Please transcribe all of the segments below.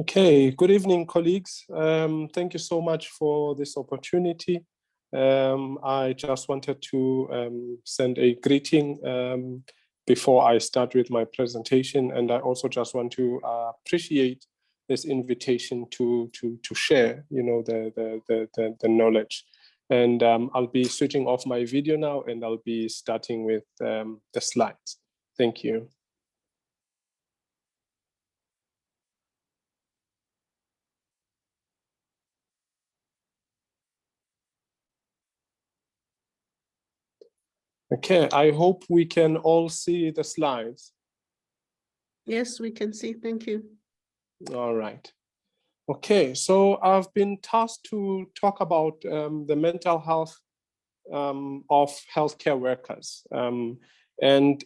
Okay, good evening, colleagues. Thank you so much for this opportunity. I just wanted to send a greeting before I start with my presentation, and I also just want to appreciate this invitation to share, the knowledge. And I'll be switching off my video now, and I'll be starting with the slides. Thank you. Okay, I hope we can all see the slides. Yes, we can see. Thank you. All right. Okay, so I've been tasked to talk about the mental health of healthcare workers. And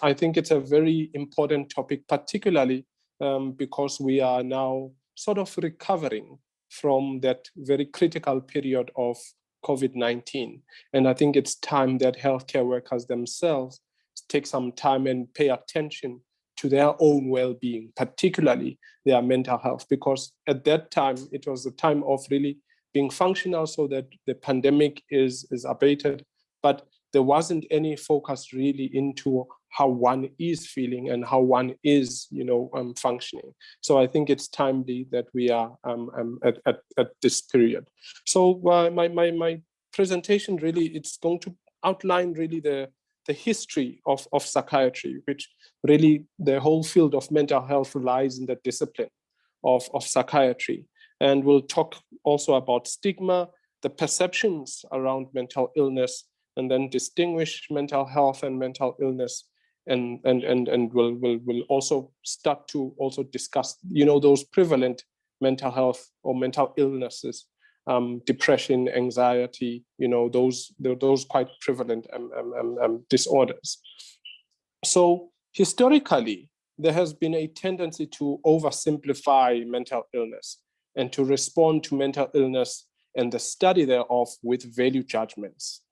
I think it's a very important topic, particularly because we are now sort of recovering from that very critical period of COVID-19. And I think it's time that healthcare workers themselves take some time and pay attention to their own well-being, particularly their mental health, because at that time, it was a time of really being functional so that the pandemic is abated, but there wasn't any focus really into how one is feeling and how one is, functioning. So I think it's timely that we are at this period. So my presentation really, it's going to outline really the history of psychiatry, which really the whole field of mental health lies in the discipline of psychiatry. And we'll talk also about stigma, the perceptions around mental illness, and then distinguish mental health and mental illness. And we'll also start to also discuss, those prevalent mental health or mental illnesses, depression, anxiety, those quite prevalent disorders. So historically, there has been a tendency to oversimplify mental illness and to respond to mental illness and the study thereof with value judgments.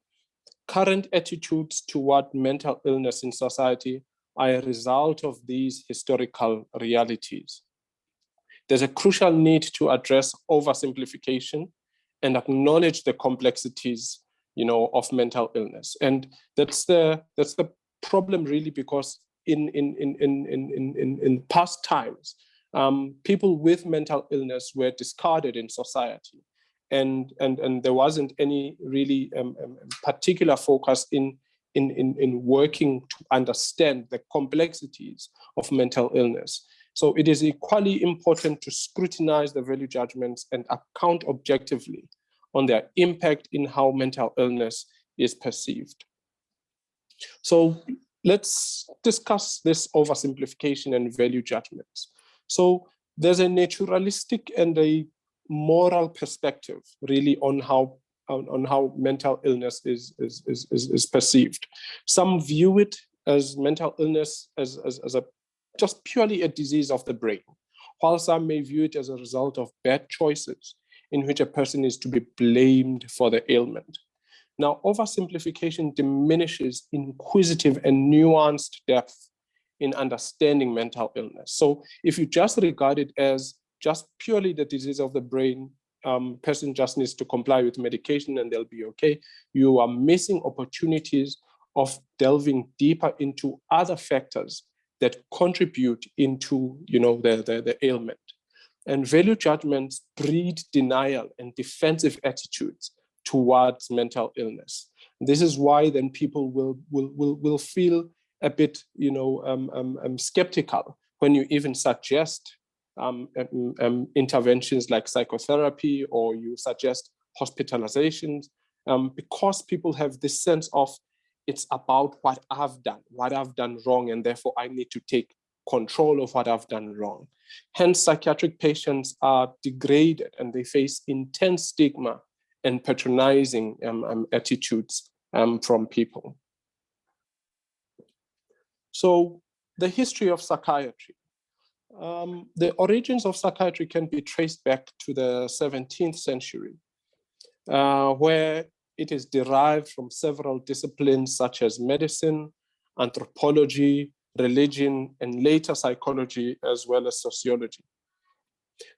Current attitudes toward mental illness in society are a result of these historical realities. There's a crucial need to address oversimplification and acknowledge the complexities, of mental illness. And that's the problem really, because in past times, people with mental illness were discarded in society, and there wasn't any really particular focus in working to understand the complexities of mental illness. So it is equally important to scrutinize the value judgments and account objectively on their impact in how mental illness is perceived. So let's discuss this oversimplification and value judgments. So there's a naturalistic and a moral perspective really on how mental illness is perceived. Some view it as mental illness as just purely a disease of the brain, while some may view it as a result of bad choices in which a person is to be blamed for the ailment. Now, oversimplification diminishes inquisitive and nuanced depth in understanding mental illness. So if you just regard it as just purely the disease of the brain, person just needs to comply with medication and they'll be okay, you are missing opportunities of delving deeper into other factors that contribute into, the ailment. And value judgments breed denial and defensive attitudes towards mental illness. This is why then people will feel a bit, skeptical when you even suggest interventions like psychotherapy, or you suggest hospitalizations, because people have this sense of it's about what I've done wrong, and therefore I need to take control of what I've done wrong. Hence, psychiatric patients are degraded and they face intense stigma and patronizing attitudes from people. So the history of psychiatry. The origins of psychiatry can be traced back to the 17th century, where it is derived from several disciplines such as medicine, anthropology, religion, and later psychology, as well as sociology.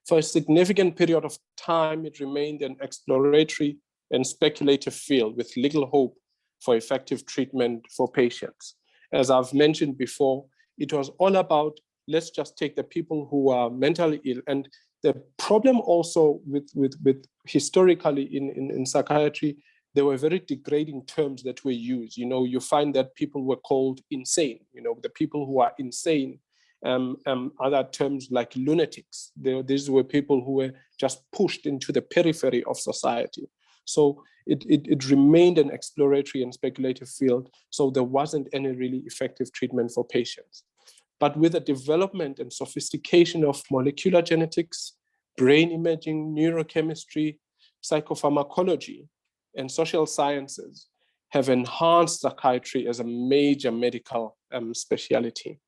For a significant period of time, it remained an exploratory and speculative field with little hope for effective treatment for patients. As I've mentioned before, it was all about, let's just take the people who are mentally ill. And the problem also with historically in psychiatry, there were very degrading terms that were used. You find that people were called insane. The people who are insane, other terms like lunatics. These were people who were just pushed into the periphery of society. So it remained an exploratory and speculative field. So there wasn't any really effective treatment for patients. But with the development and sophistication of molecular genetics, brain imaging, neurochemistry, psychopharmacology, and social sciences have enhanced psychiatry as a major medical specialty.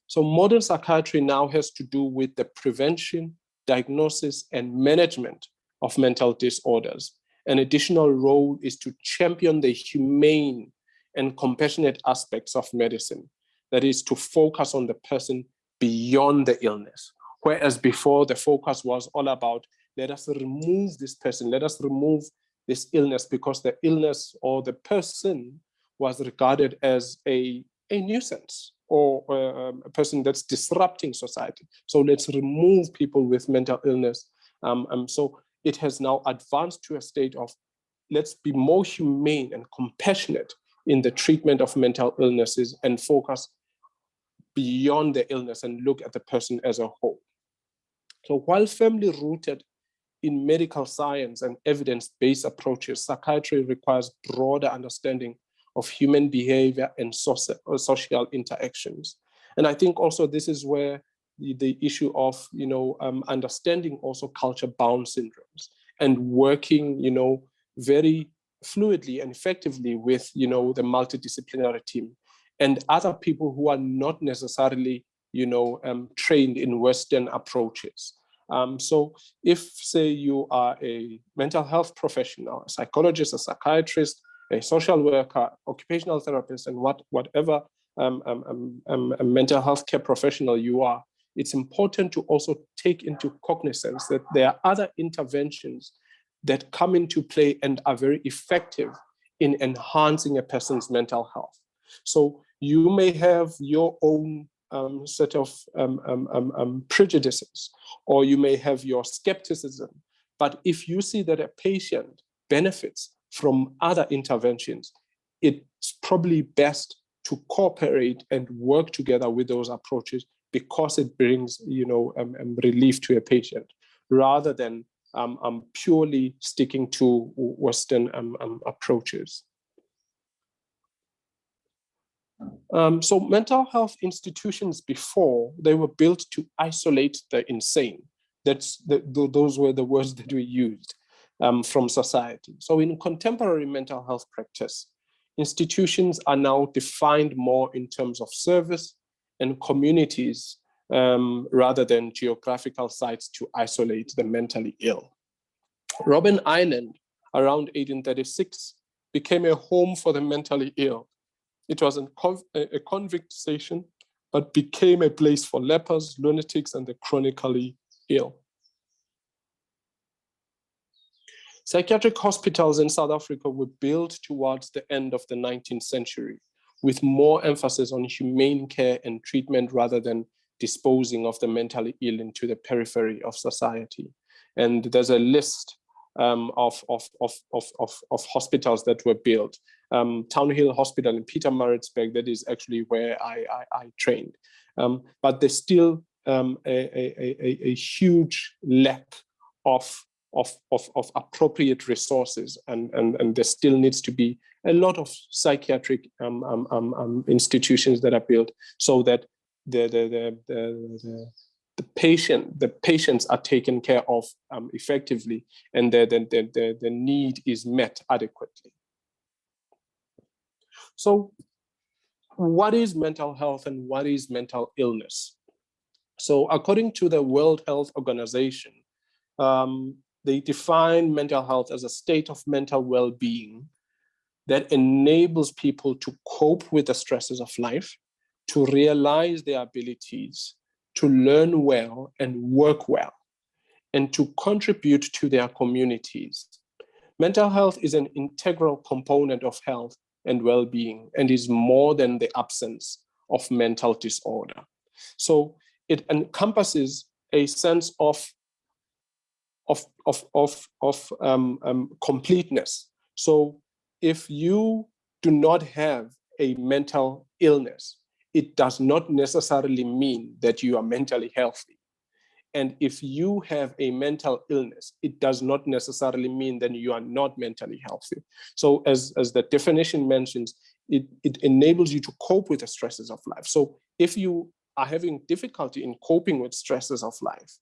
So modern psychiatry now has to do with the prevention, diagnosis, and management of mental disorders. An additional role is to champion the humane and compassionate aspects of medicine. That is to focus on the person beyond the illness. Whereas before the focus was all about, let us remove this person, let us remove this illness, because the illness or the person was regarded as a nuisance or a person that's disrupting society. So let's remove people with mental illness. So it has now advanced to a state of, let's be more humane and compassionate in the treatment of mental illnesses and focus beyond the illness and look at the person as a whole. So while firmly rooted in medical science and evidence-based approaches, psychiatry requires broader understanding of human behavior and social interactions. And I think also this is where the issue of understanding also culture-bound syndromes and working very fluidly and effectively with the multidisciplinary team and other people who are not necessarily trained in Western approaches. So if, say, you are a mental health professional, a psychologist, a psychiatrist, a social worker, occupational therapist, and whatever a mental health care professional you are, it's important to also take into cognizance that there are other interventions that come into play and are very effective in enhancing a person's mental health. So you may have your own set of prejudices, or you may have your skepticism. But if you see that a patient benefits from other interventions, it's probably best to cooperate and work together with those approaches because it brings relief to a patient, rather than purely sticking to Western approaches. So mental health institutions before, they were built to isolate the insane. Those were the words that we used from society. So in contemporary mental health practice, institutions are now defined more in terms of service and communities rather than geographical sites to isolate the mentally ill. Robben Island, around 1836, became a home for the mentally ill. It was a convict station, but became a place for lepers, lunatics, and the chronically ill. Psychiatric hospitals in South Africa were built towards the end of the 19th century, with more emphasis on humane care and treatment rather than disposing of the mentally ill into the periphery of society. And there's a list of hospitals that were built. Townhill Hospital in Pietermaritzburg, that is actually where I trained. But there's still a huge lack of appropriate resources, and there still needs to be a lot of psychiatric institutions that are built so that the patients are taken care of effectively, and the need is met adequately. So what is mental health and what is mental illness? So according to the World Health Organization, they define mental health as a state of mental well-being that enables people to cope with the stresses of life, to realize their abilities, to learn well and work well, and to contribute to their communities. Mental health is an integral component of health and well-being and is more than the absence of mental disorder. So it encompasses a sense of completeness. So if you do not have a mental illness, it does not necessarily mean that you are mentally healthy. And if you have a mental illness, it does not necessarily mean that you are not mentally healthy. So as the definition mentions, it enables you to cope with the stresses of life. So if you are having difficulty in coping with stresses of life,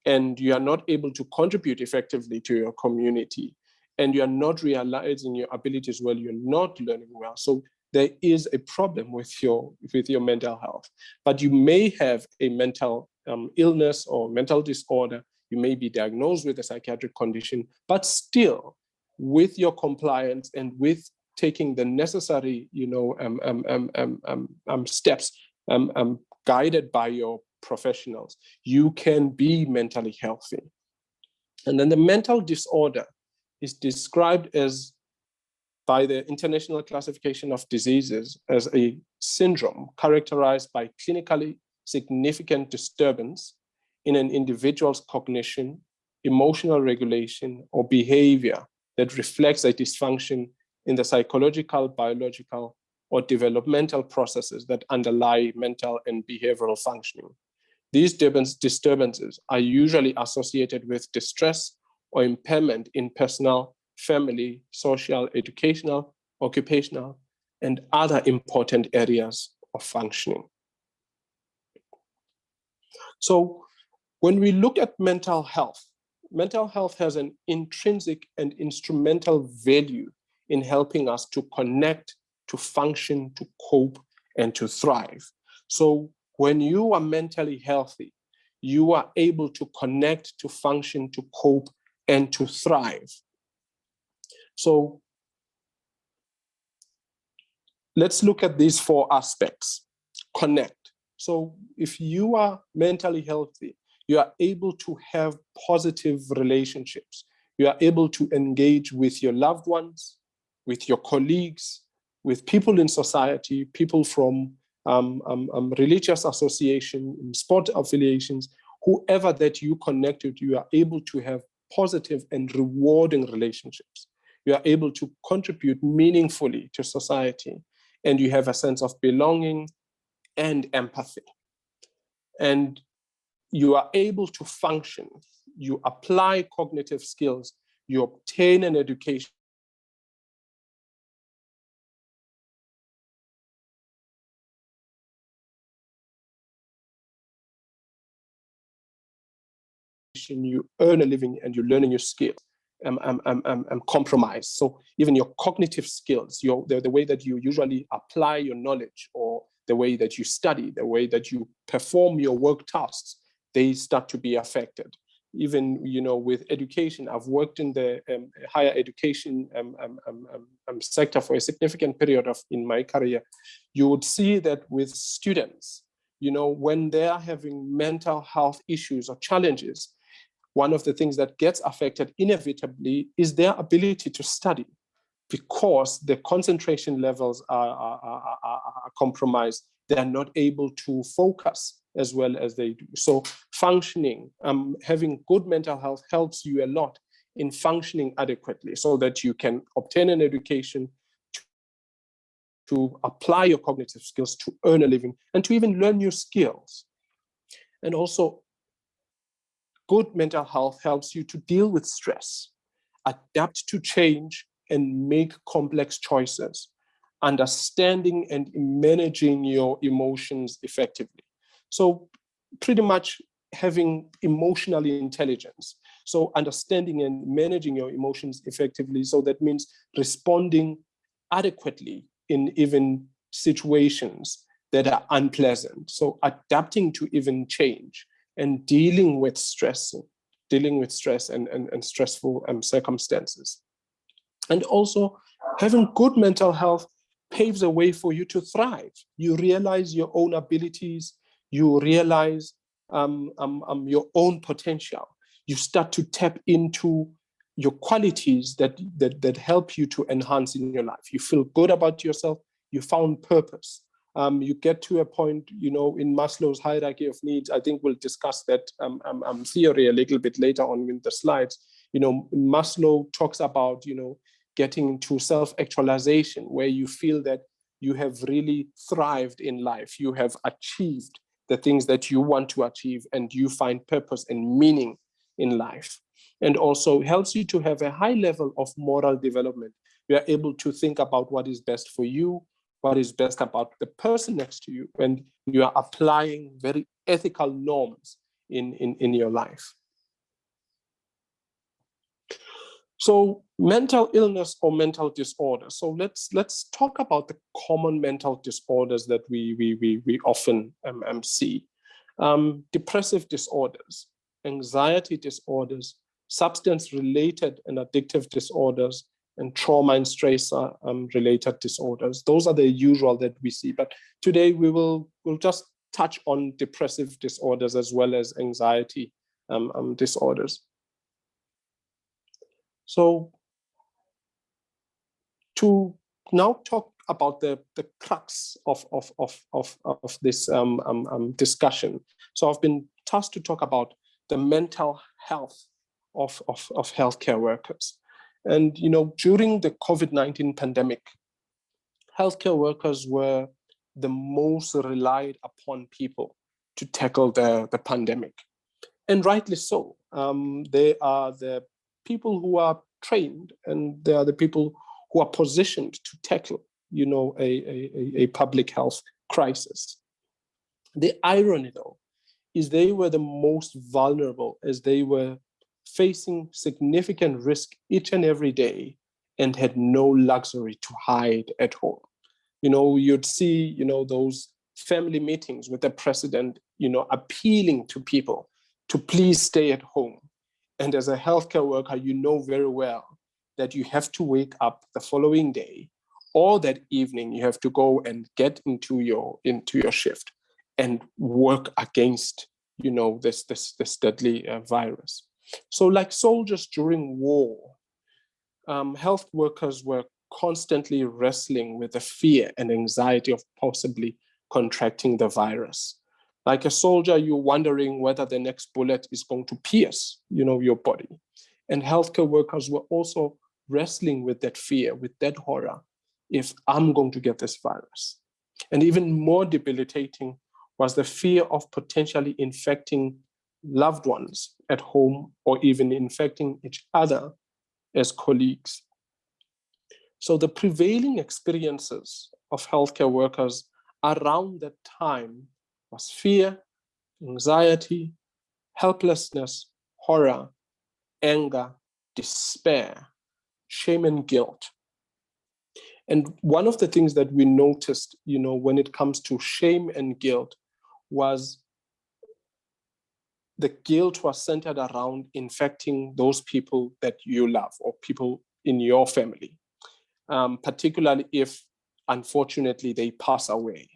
and you are not able to contribute effectively to your community, and you are not realizing your abilities well, you're not learning well. So there is a problem with your mental health. But you may have a mental illness or mental disorder. You may be diagnosed with a psychiatric condition, but still, with your compliance and with taking the necessary, steps guided by your professionals, you can be mentally healthy. And then the mental disorder is described as, by the International Classification of Diseases, as a syndrome characterized by clinically significant disturbance in an individual's cognition, emotional regulation, or behavior that reflects a dysfunction in the psychological, biological, or developmental processes that underlie mental and behavioral functioning. These disturbances are usually associated with distress or impairment in personal, family, social, educational, occupational, and other important areas of functioning. So when we look at mental health has an intrinsic and instrumental value in helping us to connect, to function, to cope, and to thrive. So when you are mentally healthy, you are able to connect, to function, to cope, and to thrive. So let's look at these 4 aspects. Connect. So if you are mentally healthy, you are able to have positive relationships. You are able to engage with your loved ones, with your colleagues, with people in society, people from religious association, sport affiliations, whoever that you connect with, you are able to have positive and rewarding relationships. You are able to contribute meaningfully to society, and you have a sense of belonging and empathy. And you are able to function, you apply cognitive skills, you obtain an education, you earn a living, and you learn new skills. Compromise. So even your cognitive skills, the way that you usually apply your knowledge, or the way that you study, the way that you perform your work tasks, they start to be affected. Even with education, I've worked in the higher education sector for a significant period in my career. You would see that with students, when they are having mental health issues or challenges, one of the things that gets affected inevitably is their ability to study, because the concentration levels are compromised. They're not able to focus as well as they do. So functioning, having good mental health helps you a lot in functioning adequately, so that you can obtain an education, to apply your cognitive skills, to earn a living, and to even learn new skills. And also, good mental health helps you to deal with stress, adapt to change, and make complex choices, understanding and managing your emotions effectively. So pretty much having emotional intelligence. So understanding and managing your emotions effectively. So that means responding adequately in even situations that are unpleasant. So adapting to even change, and dealing with stress and stressful circumstances. And also, having good mental health paves a way for you to thrive. You realize your own abilities, you realize your own potential. You start to tap into your qualities that help you to enhance in your life. You feel good about yourself. You found purpose. You get to a point, in Maslow's hierarchy of needs. I think we'll discuss that theory a little bit later on in the slides. Maslow talks about, getting into self-actualization, where you feel that you have really thrived in life. You have achieved the things that you want to achieve, and you find purpose and meaning in life. And also helps you to have a high level of moral development. You are able to think about what is best for you, what is best about the person next to you, and you are applying very ethical norms in your life. So mental illness or mental disorder. So let's talk about the common mental disorders that we often see. Depressive disorders, anxiety disorders, substance-related and addictive disorders, and trauma and stress related disorders. Those are the usual that we see. But today we'll just touch on depressive disorders as well as anxiety disorders. So to now talk about the crux of this discussion. So I've been tasked to talk about the mental health of healthcare workers. And, during the COVID-19 pandemic, healthcare workers were the most relied upon people to tackle the pandemic. And rightly so. They are the people who are trained, and they are the people who are positioned to tackle, a public health crisis. The irony, though, is they were the most vulnerable, as they were facing significant risk each and every day and had no luxury to hide at home. You'd see, those family meetings with the president, appealing to people to please stay at home. And as a healthcare worker, you know very well that you have to wake up the following day or that evening. You have to go and get into your shift and work against, this deadly virus. So, like soldiers during war, health workers were constantly wrestling with the fear and anxiety of possibly contracting the virus. Like a soldier, you're wondering whether the next bullet is going to pierce, your body. And healthcare workers were also wrestling with that fear, with that horror, if I'm going to get this virus. And even more debilitating was the fear of potentially infecting loved ones at home or even infecting each other as colleagues. So the prevailing experiences of healthcare workers around that time was fear, anxiety, helplessness, horror, anger, despair, shame, and guilt. And one of the things that we noticed, when it comes to shame and guilt, was the guilt was centered around infecting those people that you love or people in your family, particularly if, unfortunately, they pass away.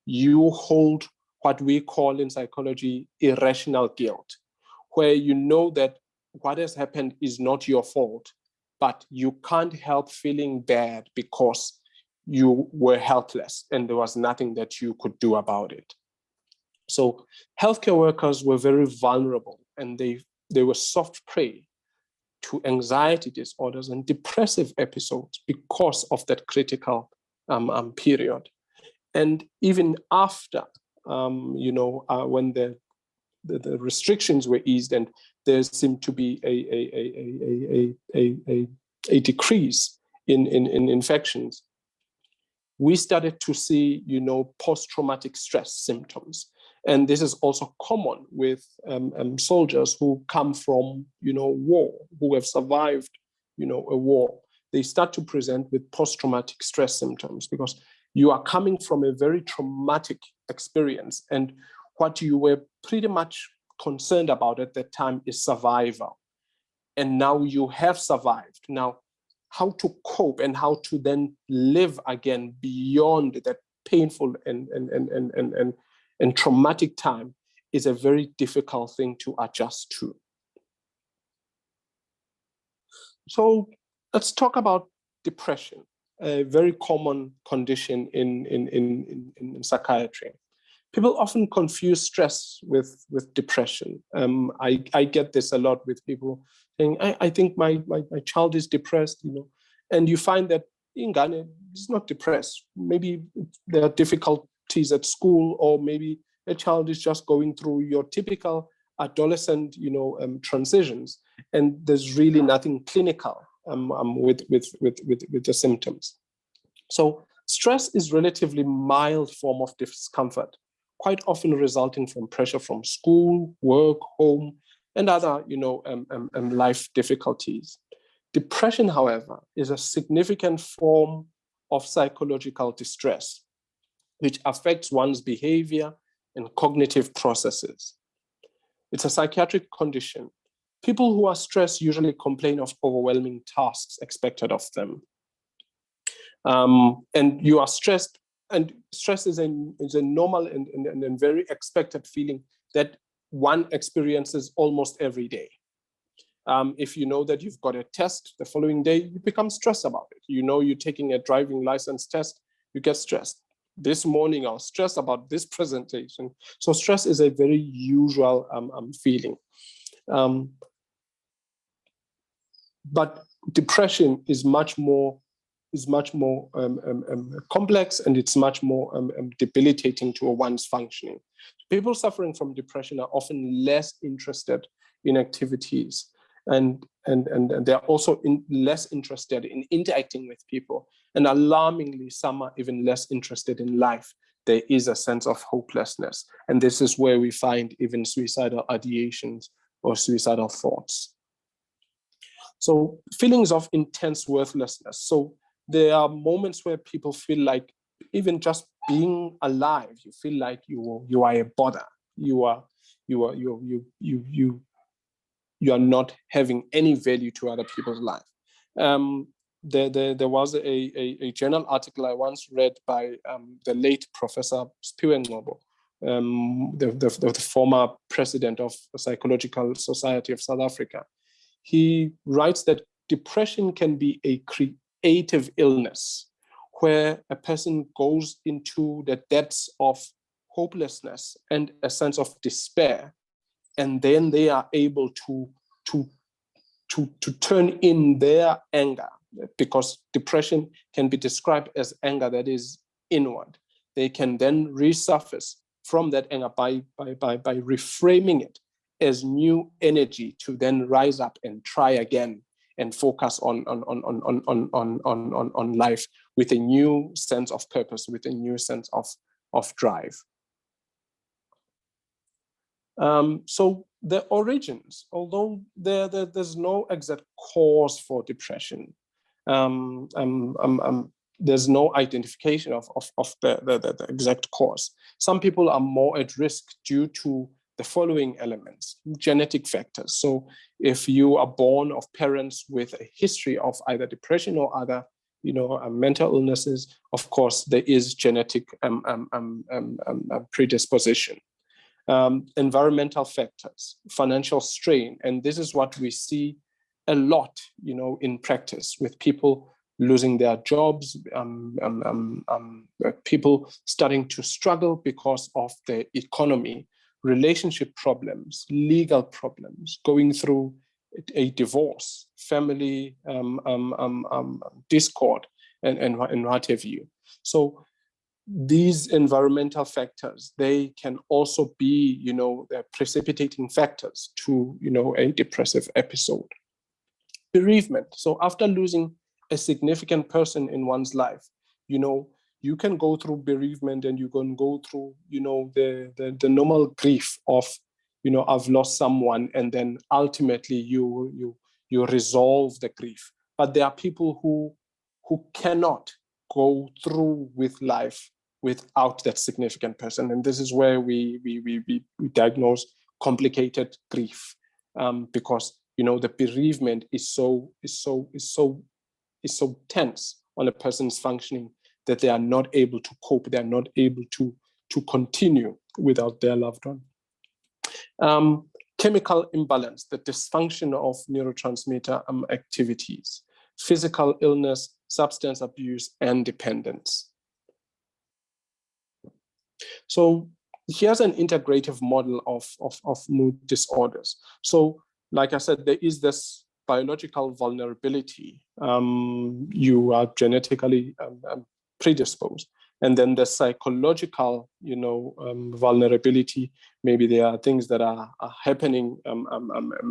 You hold what we call in psychology irrational guilt, where you know that what has happened is not your fault, but you can't help feeling bad because you were helpless and there was nothing that you could do about it. So healthcare workers were very vulnerable, and they were soft prey to anxiety disorders and depressive episodes because of that critical period. And even after, when the restrictions were eased and there seemed to be a decrease in infections, we started to see, post-traumatic stress symptoms. And this is also common with soldiers who come from, war, who have survived, a war. They start to present with post-traumatic stress symptoms because you are coming from a very traumatic experience. And what you were pretty much concerned about at that time is survival. And now you have survived. Now, how to cope and how to then live again beyond that painful and traumatic time is a very difficult thing to adjust to. So let's talk about depression, a very common condition in psychiatry. People often confuse stress with depression. I get this a lot with people saying, I think my child is depressed, and you find that in Ghana, it's not depressed. Maybe there are difficulties at school, or maybe a child is just going through your typical adolescent, transitions, and there's really nothing clinical with the symptoms. So stress is relatively mild form of discomfort, quite often resulting from pressure from school, work, home, and other, life difficulties. Depression, however, is a significant form of psychological distress, which affects one's behavior and cognitive processes. It's a psychiatric condition. People who are stressed usually complain of overwhelming tasks expected of them. And you are stressed, and stress is a normal and very expected feeling that one experiences almost every day. If you know that you've got a test the following day, you become stressed about it. You're taking a driving license test, you get stressed. This morning I was stressed about this presentation. So stress is a very usual feeling. But depression is much more complex, and it's much more debilitating to one's functioning. People suffering from depression are often less interested in activities, and they're also less interested in interacting with people. And alarmingly, some are even less interested in life. There is a sense of hopelessness. And this is where we find even suicidal ideations or suicidal thoughts. So feelings of intense worthlessness. So there are moments where people feel like even just being alive, you feel like you are a bother. You are not having any value to other people's life. There was a journal article I once read by the late Professor Spiwe Ngcobo, the former president of the Psychological Society of South Africa. He writes that depression can be a creative illness where a person goes into the depths of hopelessness and a sense of despair, and then they are able to turn in their anger, because depression can be described as anger that is inward. They can then resurface from that anger by reframing it as new energy to then rise up and try again and focus on life with a new sense of purpose, with a new sense of drive. So the origins, although there's no exact cause for depression, there's no identification of the exact cause. Some people are more at risk due to the following elements: genetic factors. So if you are born of parents with a history of either depression or other, mental illnesses, of course, there is genetic predisposition. Environmental factors, financial strain, and this is what we see a lot, in practice, with people losing their jobs, people starting to struggle because of the economy, relationship problems, legal problems, going through a divorce, family discord, and what have you. So these environmental factors, they can also be, the precipitating factors to, a depressive episode. Bereavement. So after losing a significant person in one's life, you can go through bereavement, and you can go through, the normal grief of, I've lost someone, and then ultimately you resolve the grief. But there are people who cannot go through with life without that significant person, and this is where we diagnose complicated grief, because the bereavement is so tense on a person's functioning that they are not able to cope, they are not able to continue without their loved one. Chemical imbalance, the dysfunction of neurotransmitter activities, physical illness, substance abuse, and dependence. So here's an integrative model of mood disorders. So like I said, there is this biological vulnerability. You are genetically predisposed. And then the psychological, vulnerability. Maybe there are things that are happening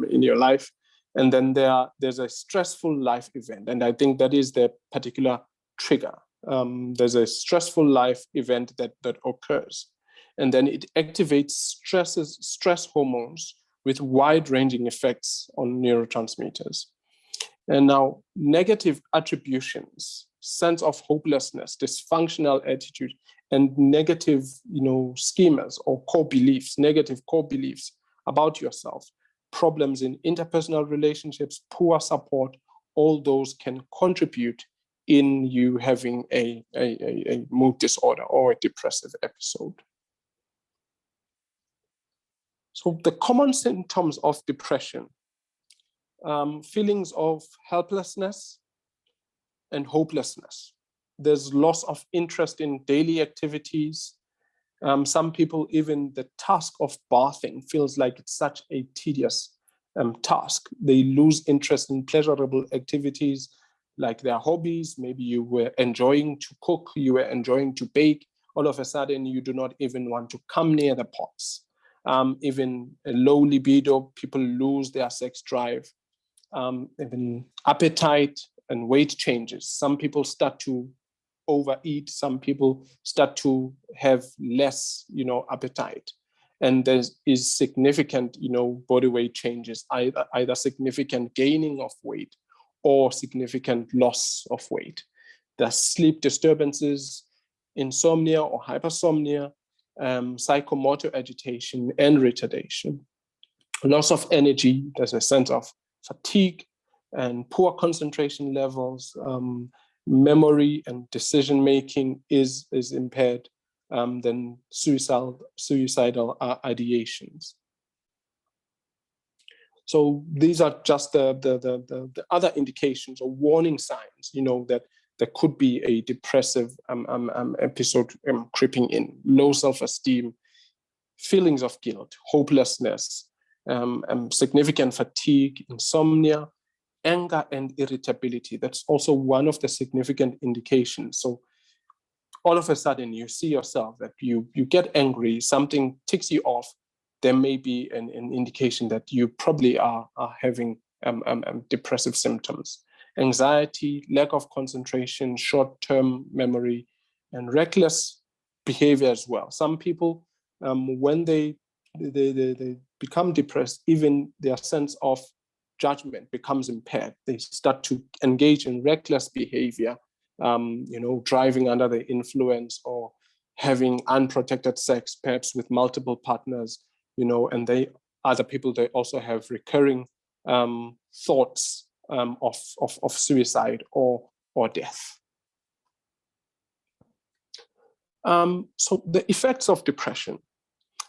in your life. And then there's a stressful life event. And I think that is the particular trigger. There's a stressful life event that occurs. And then it activates stress hormones with wide-ranging effects on neurotransmitters. And now negative attributions, sense of hopelessness, dysfunctional attitude, and negative, schemas or core beliefs, negative core beliefs about yourself, problems in interpersonal relationships, poor support, all those can contribute in you having a mood disorder or a depressive episode. So the common symptoms of depression, feelings of helplessness and hopelessness. There's loss of interest in daily activities. Some people, even the task of bathing feels like it's such a tedious task. They lose interest in pleasurable activities like their hobbies. Maybe you were enjoying to cook, you were enjoying to bake. All of a sudden, you do not even want to come near the pots. Even a low libido, people lose their sex drive. Even appetite and weight changes. Some people start to overeat. Some people start to have less, appetite. And there is significant, body weight changes, either significant gaining of weight or significant loss of weight. There's sleep disturbances, insomnia or hypersomnia, psychomotor agitation and retardation. Loss of energy, there's a sense of fatigue and poor concentration levels, memory and decision-making is impaired, then suicidal ideations. So these are just the other indications or warning signs, that there could be a depressive episode creeping in. Low self-esteem, feelings of guilt, hopelessness, significant fatigue, insomnia, anger and irritability. That's also one of the significant indications. So all of a sudden you see yourself that you get angry, something ticks you off, there may be an indication that you probably are having depressive symptoms. Anxiety, lack of concentration, short-term memory, and reckless behavior as well. Some people, when they become depressed, even their sense of judgment becomes impaired. They start to engage in reckless behavior, driving under the influence or having unprotected sex, perhaps with multiple partners, and other people, they also have recurring thoughts of suicide or death. So the effects of depression.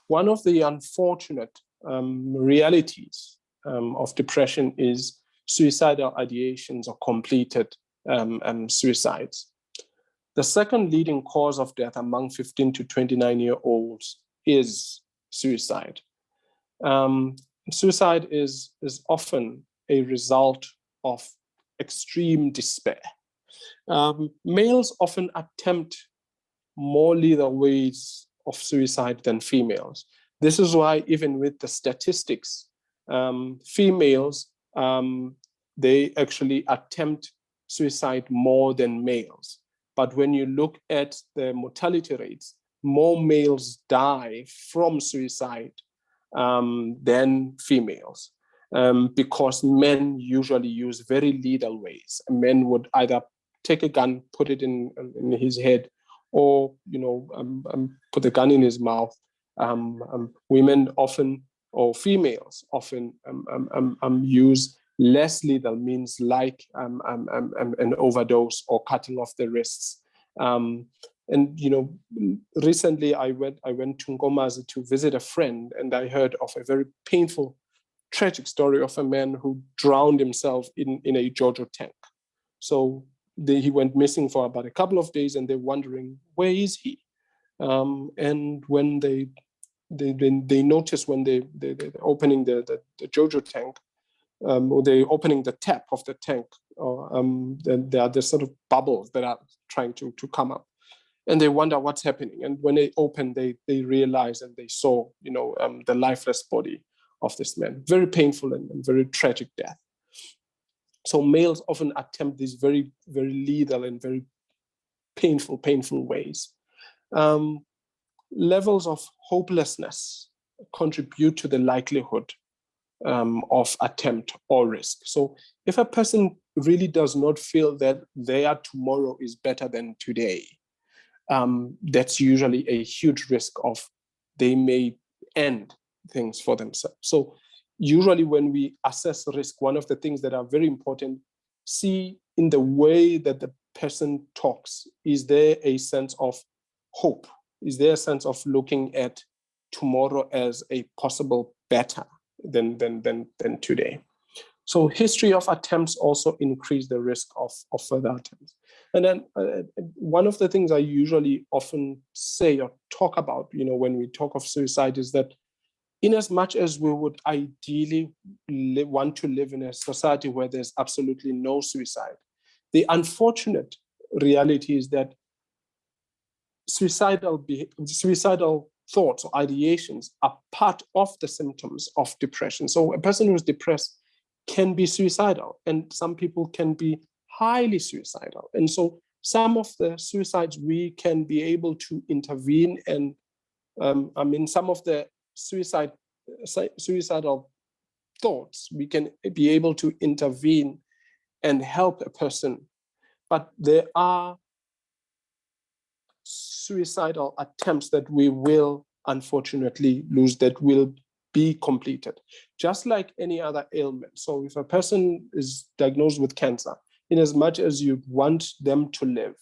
One of the unfortunate realities of depression is suicidal ideations or completed suicides. The second leading cause of death among 15 to 29-year-olds is suicide. Suicide is often a result of extreme despair. Males often attempt more lethal ways of suicide than females. This is why even with the statistics, females, they actually attempt suicide more than males. But when you look at the mortality rates, more males die from suicide than females, because men usually use very lethal ways. Men would either take a gun, put it in his head, or put the gun in his mouth. Women often, or females often, use less lethal means like an overdose or cutting off the wrists. And recently I went to Ngomazi to visit a friend, and I heard of a very painful, tragic story of a man who drowned himself in a Jojo tank. So he went missing for about a couple of days, and they're wondering, where is he? And when they notice when they're opening the Jojo tank, or they're opening the tap of the tank, then there are the sort of bubbles that are trying to come up. And they wonder what's happening. And when they open, they realize, and they saw, the lifeless body of this man. Very painful and very tragic death. So males often attempt these very, very lethal and very painful ways. Levels of hopelessness contribute to the likelihood of attempt or risk. So if a person really does not feel that their tomorrow is better than today, that's usually a huge risk of they may end things for themselves. So usually when we assess risk, one of the things that are very important, see in the way that the person talks, is there a sense of hope? Is there a sense of looking at tomorrow as a possible better than today? So history of attempts also increase the risk of further attempts. And then one of the things I usually often say or talk about, when we talk of suicide, is that in as much as we would ideally want to live in a society where there's absolutely no suicide, the unfortunate reality is that suicidal thoughts or ideations are part of the symptoms of depression. So a person who's depressed can be suicidal, and some people can be highly suicidal. And so some of the suicides we can be able to intervene, and some of the suicidal thoughts, we can be able to intervene and help a person. But there are suicidal attempts that we will unfortunately lose, that will be completed, just like any other ailment. So if a person is diagnosed with cancer, in as much as you want them to live,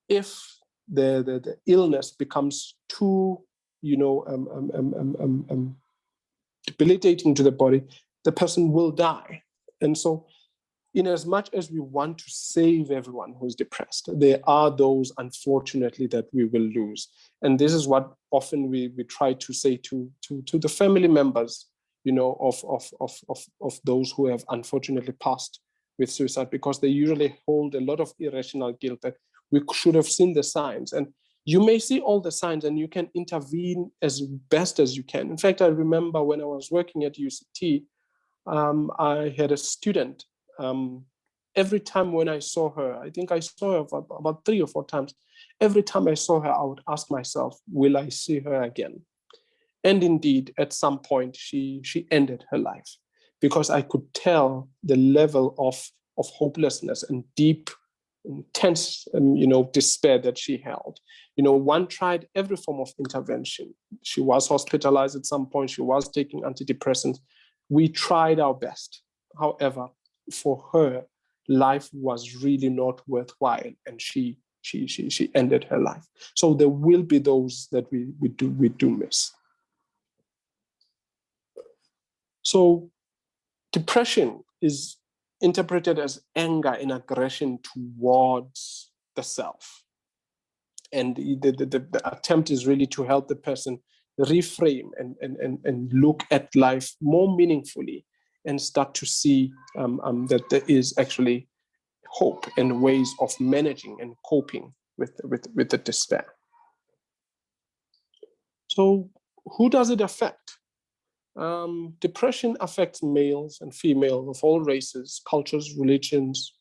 if the illness becomes too debilitating to the body, the person will die. And so in as much as we want to save everyone who's depressed, there are those, unfortunately, that we will lose. And this is what often we try to say to the family members, of those who have unfortunately passed with suicide, because they usually hold a lot of irrational guilt that we should have seen the signs. And you may see all the signs and you can intervene as best as you can. In fact, I remember when I was working at UCT, I had a student. Every time when I saw her, I think I saw her about 3 or 4 times. Every time I saw her, I would ask myself, will I see her again? And indeed, at some point, she ended her life, because I could tell the level of hopelessness and deep, intense, despair that she held. One tried every form of intervention. She was hospitalized at some point. She was taking antidepressants. We tried our best. However, for her, life was really not worthwhile, and she ended her life. So there will be those that we do miss. So depression is interpreted as anger and aggression towards the self. And the attempt is really to help the person reframe and look at life more meaningfully, and start to see that there is actually hope and ways of managing and coping with the despair. So who does it affect? Depression affects males and females of all races, cultures, religions,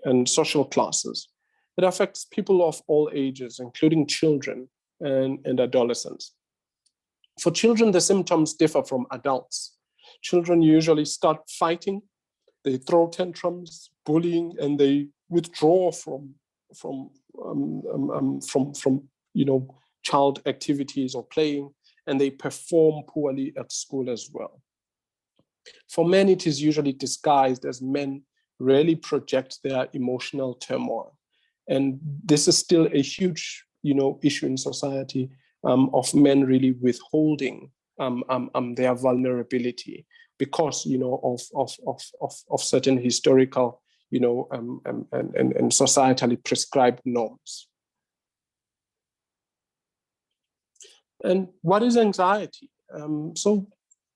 and social classes. It affects people of all ages, including children and adolescents. For children, the symptoms differ from adults. Children usually start fighting, they throw tantrums, bullying, and they withdraw from child activities or playing, and they perform poorly at school as well. For men, it is usually disguised as men rarely project their emotional turmoil. And this is still a huge, issue in society, of men really withholding their vulnerability because, of certain historical, and societally prescribed norms. And what is anxiety? So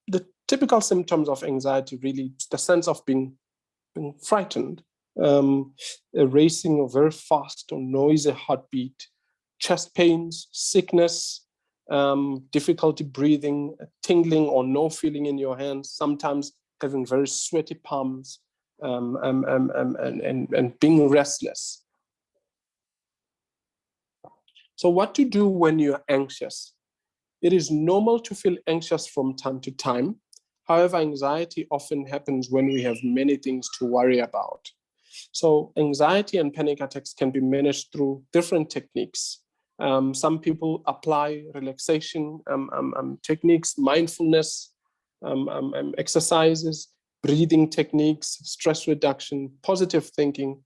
the typical symptoms of anxiety really is the sense of being frightened, a racing or very fast or noisy heartbeat, chest pains, sickness, difficulty breathing, tingling or no feeling in your hands, sometimes having very sweaty palms, and being restless. So what to do when you're anxious? It is normal to feel anxious from time to time. However, anxiety often happens when we have many things to worry about. So anxiety and panic attacks can be managed through different techniques. Some people apply relaxation techniques, mindfulness exercises, breathing techniques, stress reduction, positive thinking,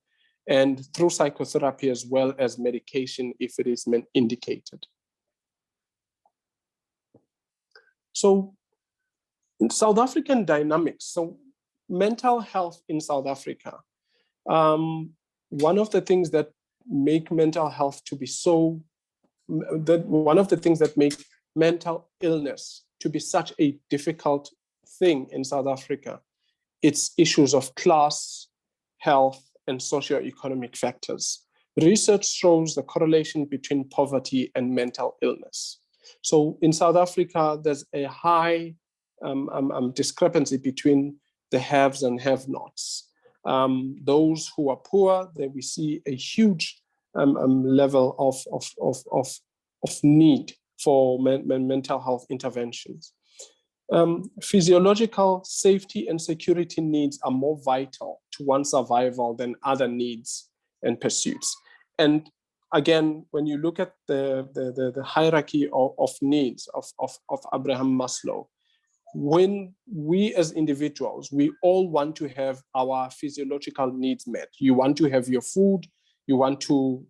and through psychotherapy as well as medication if it is indicated. So in South African dynamics, so mental health in South Africa, one of the things that make mental health to be one of the things that make mental illness to be such a difficult thing in South Africa, it's issues of class, health, and socioeconomic factors. Research shows the correlation between poverty and mental illness. So in South Africa, there's a high discrepancy between the haves and have-nots. Those who are poor, then we see a huge level of need for mental health interventions. Physiological safety and security needs are more vital to one's survival than other needs and pursuits. And again, when you look at the hierarchy of needs of Abraham Maslow, when we as individuals, we all want to have our physiological needs met. You want to have your food, you want to,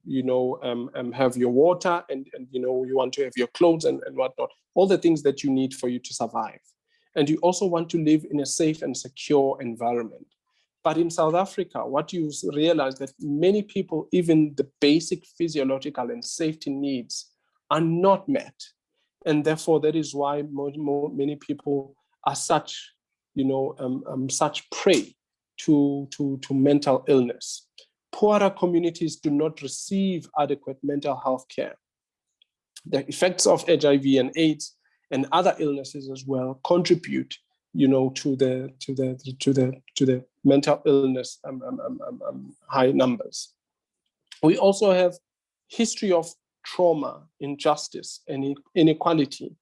have your water, and you want to have your clothes and whatnot, all the things that you need for you to survive. And you also want to live in a safe and secure environment. But in South Africa, what you realize that many people, even the basic physiological and safety needs are not met. And therefore, that is why many people are such, such prey to mental illness. Poorer communities do not receive adequate mental health care. The effects of HIV and AIDS and other illnesses as well contribute, to the mental illness high numbers. We also have history of trauma, injustice, and inequality.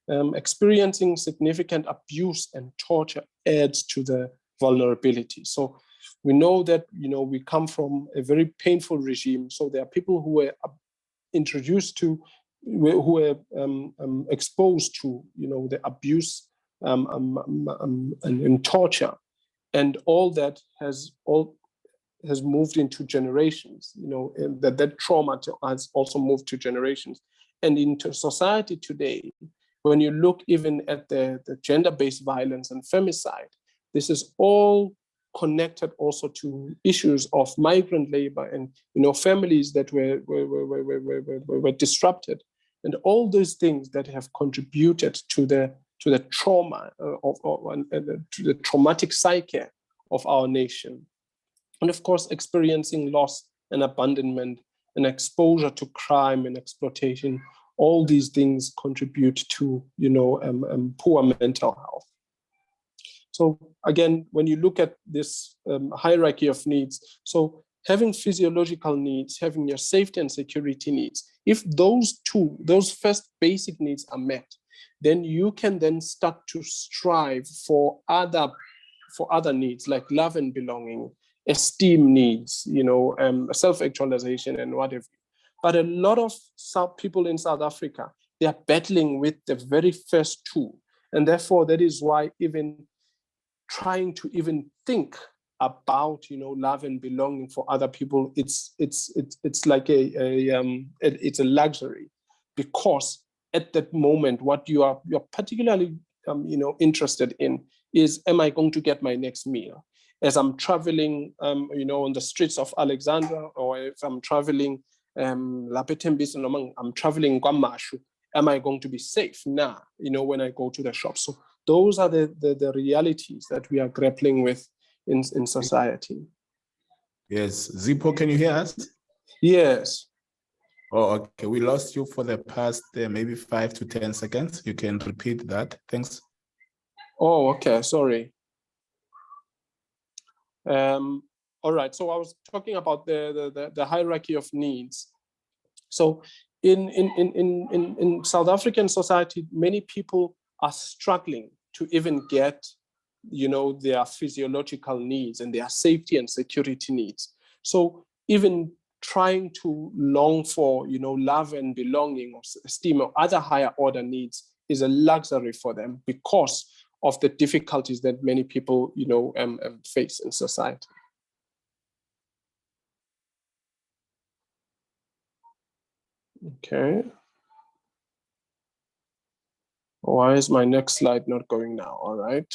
Experiencing significant abuse and torture adds to the vulnerability. So we know that, we come from a very painful regime. So there are people who were introduced to, who were exposed to, the abuse and torture, and all that has moved into generations. That trauma has also moved to generations, and into society today. When you look even at the gender-based violence and femicide, this is all connected also to issues of migrant labor and families that were disrupted, and all those things that have contributed to the trauma to the traumatic psyche of our nation. And of course, experiencing loss and abandonment and exposure to crime and exploitation, all these things contribute to poor mental health. So again, when you look at this hierarchy of needs, so having physiological needs, having your safety and security needs, if those first basic needs are met, then you can then start to strive for other needs like love and belonging, esteem needs, self-actualization and whatever. But a lot of people in South Africa, they are battling with the very first two. And therefore, that is why even trying to even think about, love and belonging for other people, it's like it's a luxury, because at that moment, what you're particularly, interested in is, am I going to get my next meal? As I'm traveling, on the streets of Alexandria, or if I'm traveling, I'm traveling Guamashu, am I going to be safe now, when I go to the shop? So those are the realities that we are grappling with in society. Yes. Zippo, can you hear us? Yes. Oh, okay. We lost you for the past maybe 5 to 10 seconds. You can repeat that. Thanks. Oh, okay. Sorry. All right. So I was talking about the hierarchy of needs. So in South African society, many people are struggling to even get, their physiological needs and their safety and security needs. So even trying to long for, love and belonging, or esteem, or other higher order needs is a luxury for them, because of the difficulties that many people, face in society. Okay. Why is my next slide not going now? All right.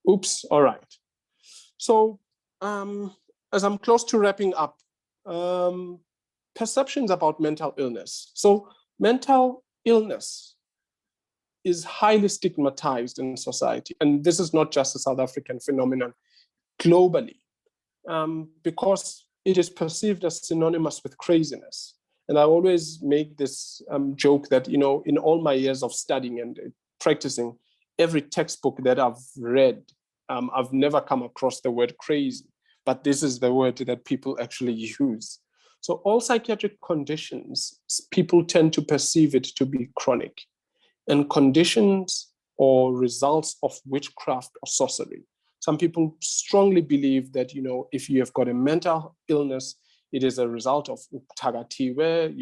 Oops. All right. So as I'm close to wrapping up, perceptions about mental illness. So mental illness is highly stigmatized in society. And this is not just a South African phenomenon, globally, because it is perceived as synonymous with craziness. And I always make this joke that, in all my years of studying and practicing, every textbook that I've read, I've never come across the word crazy, but this is the word that people actually use. So all psychiatric conditions, people tend to perceive it to be chronic, and conditions or results of witchcraft or sorcery. Some people strongly believe that, if you have got a mental illness, it is a result of uktagatiwe,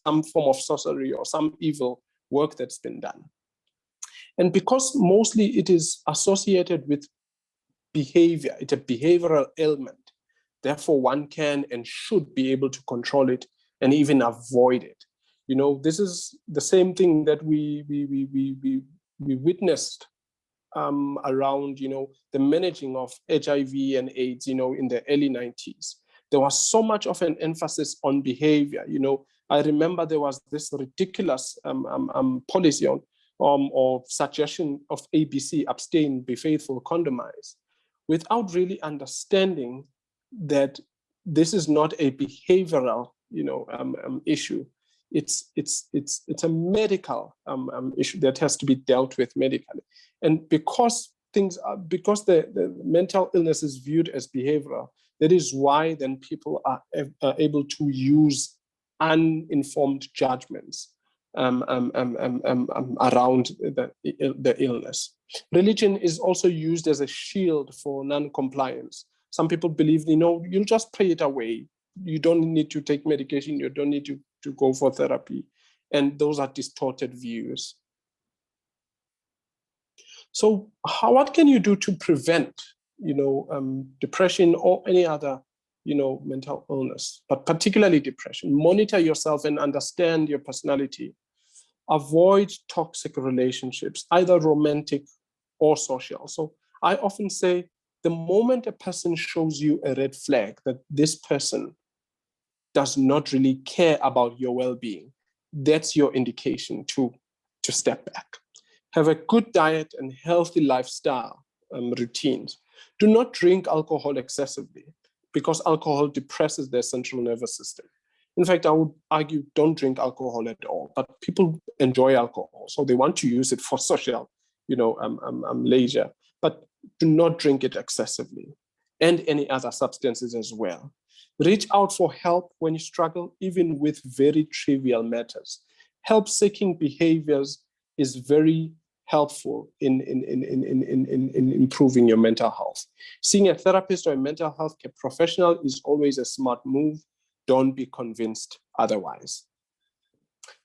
some form of sorcery or some evil work that's been done. And because mostly it is associated with behavior, it's a behavioral ailment, therefore one can and should be able to control it and even avoid it. This is the same thing that we witnessed around, the managing of HIV and AIDS, in the early 90s. There was so much of an emphasis on behavior. I remember there was this ridiculous policy on or suggestion of ABC, abstain, be faithful, condomize, without really understanding that this is not a behavioral, issue. It's a medical issue that has to be dealt with medically. And because the mental illness is viewed as behavioral, that is why then people are able to use uninformed judgments around the illness. Religion is also used as a shield for non-compliance. Some people believe, you'll just pray it away. You don't need to take medication. You don't need to go for therapy. And those are distorted views. So what can you do to prevent, depression or any other, mental illness, but particularly depression? Monitor yourself and understand your personality. Avoid toxic relationships, either romantic or social. So I often say, the moment a person shows you a red flag that this person does not really care about your well-being, that's your indication to step back. Have a good diet and healthy lifestyle routines. Do not drink alcohol excessively, because alcohol depresses their central nervous system. In fact, I would argue don't drink alcohol at all, but people enjoy alcohol, so they want to use it for social, leisure, but do not drink it excessively, and any other substances as well. Reach out for help when you struggle, even with very trivial matters. Help-seeking behaviors is very helpful in improving your mental health. Seeing a therapist or a mental health care professional is always a smart move. Don't be convinced otherwise.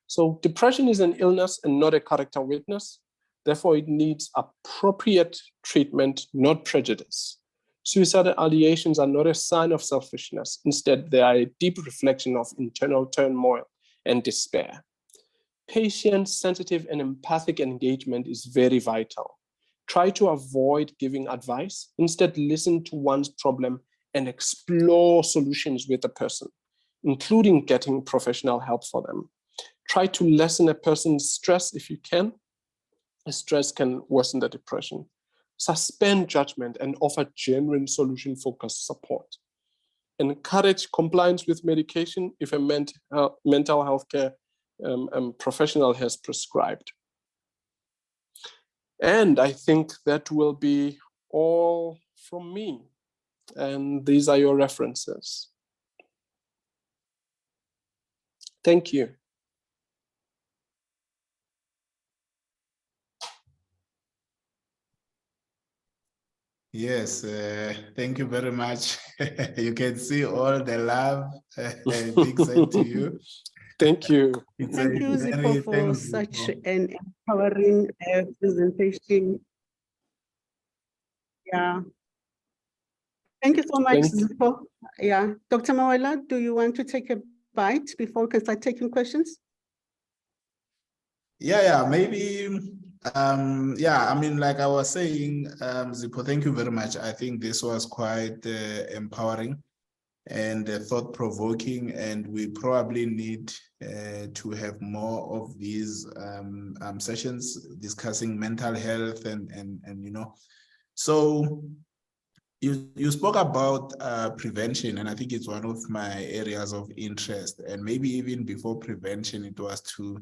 So depression is an illness and not a character weakness. Therefore, it needs appropriate treatment, not prejudice. Suicidal ideations are not a sign of selfishness. Instead, they are a deep reflection of internal turmoil and despair. Patient, sensitive, and empathic engagement is very vital. Try to avoid giving advice. Instead, listen to one's problem and explore solutions with the person, including getting professional help for them. Try to lessen a person's stress if you can. Stress can worsen the depression. Suspend judgment and offer genuine solution-focused support. Encourage compliance with medication if a mental health care professional has prescribed. And I think that will be all from me. And these are your references. Thank you. Yes, thank you very much. You can see all the love being sent to you. Thank you. Thank you, Zipho, for such an empowering presentation. Yeah. Thank you so much, Zipho. Yeah. Dr. Mawela, do you want to take a bite before we can start taking questions? Yeah, maybe, yeah, I mean, like I was saying, Zipho, thank you very much. I think this was quite empowering and thought-provoking, and we probably need to have more of these sessions discussing mental health and you know. So you spoke about prevention, and I think it's one of my areas of interest. And maybe even before prevention, it was to